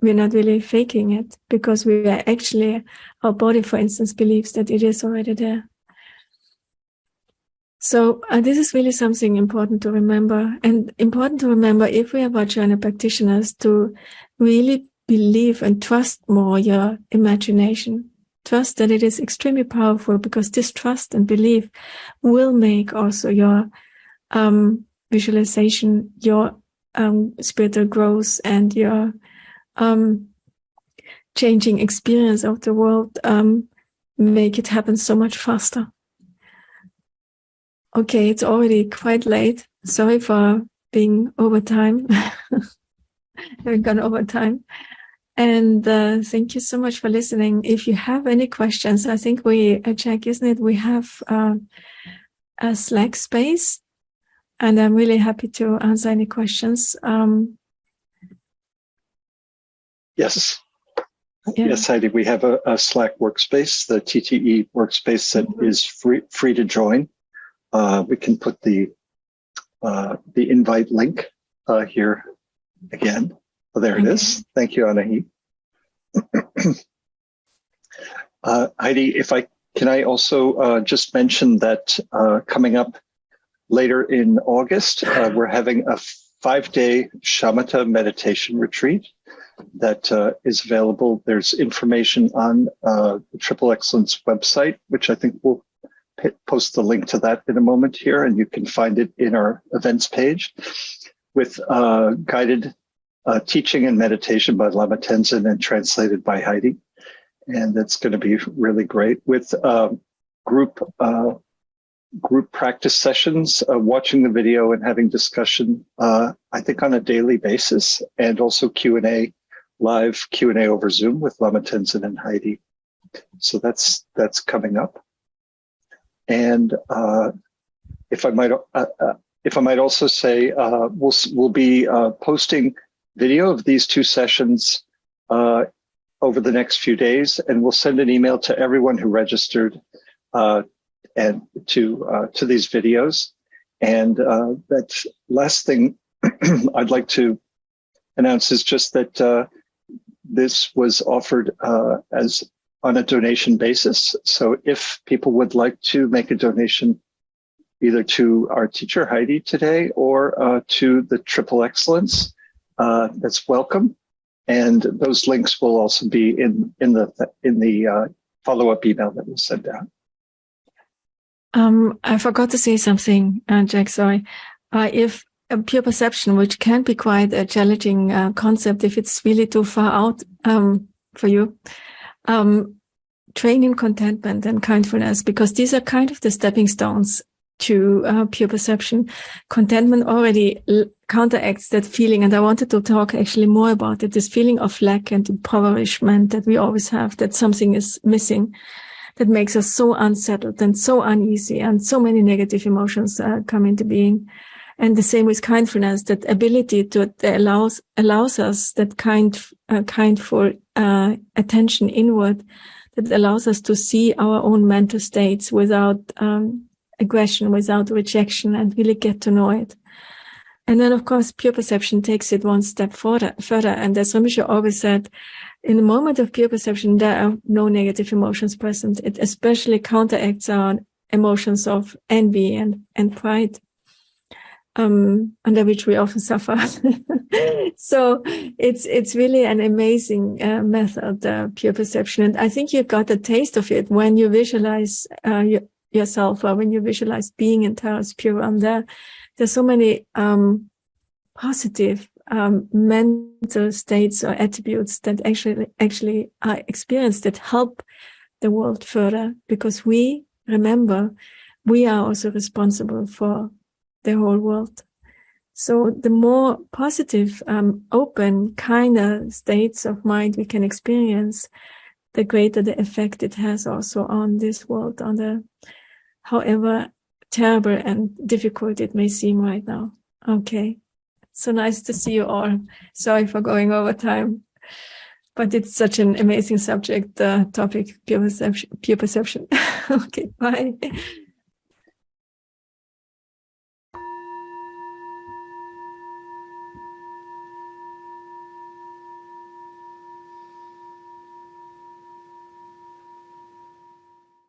we're not really faking it, because we are actually, our body, for instance, believes that it is already there. So this is really something important to remember, and important to remember if we are Vajrayana practitioners, to really believe and trust more your imagination. Trust that it is extremely powerful, because this trust and belief will make also your visualization, your spiritual growth, and your changing experience of the world make it happen so much faster. Okay, it's already quite late. Sorry for being over time, having gone over time. And thank you so much for listening. If you have any questions, I think Jack, isn't it? We have a Slack space, and I'm really happy to answer any questions. Yes. Yeah. Yes, Heidi, we have a Slack workspace, the TTE workspace that is free to join. We can put the invite link here again. Oh, there it is. Thank you, Anahi. Heidi, can I also just mention that coming up later in August, we're having a 5-day shamatha meditation retreat that is available. There's information on the Triple Excellence website, which I think we'll post the link to that in a moment here, and you can find it in our events page, with guided teaching and meditation by Lama Tenzin and translated by Heidi. And that's going to be really great, with group practice sessions, watching the video and having discussion, I think on a daily basis, and also live Q&A over Zoom with Lama Tenzin and Heidi. So that's coming up. And if I might also say, we'll be posting video of these two sessions over the next few days, and we'll send an email to everyone who registered and to these videos. And that last thing I'd like to announce is just that this was offered as on a donation basis. So if people would like to make a donation either to our teacher Heidi today or to the Triple Excellence, that's welcome. And those links will also be in the follow-up email that we'll send out. I forgot to say something, Jack, sorry. If a pure perception, which can be quite a challenging concept if it's really too far out for you, train in contentment and kindfulness, because these are kind of the stepping stones to pure perception. Contentment already counteracts that feeling, and I wanted to talk actually more about it, this feeling of lack and impoverishment that we always have, that something is missing, that makes us so unsettled and so uneasy, and so many negative emotions come into being. And the same with kindfulness, that ability that allows us that kindful attention inward, that allows us to see our own mental states without aggression, without rejection, and really get to know it. And then, of course, pure perception takes it one step further. And as Rinpoche always said, in the moment of pure perception, there are no negative emotions present. It especially counteracts our emotions of envy and pride, under which we often suffer. So it's really an amazing method, pure perception. And I think you got a taste of it when you visualize yourself, or when you visualize being in Taoist pure realm. There's so many positive mental states or attributes that actually are experienced that help the world further, because we remember we are also responsible for the whole world. So the more positive, open, kinder states of mind we can experience, the greater the effect it has also on this world, on the however terrible and difficult it may seem right now. Okay. So nice to see you all. Sorry for going over time, but it's such an amazing subject, topic, pure perception. Okay, bye.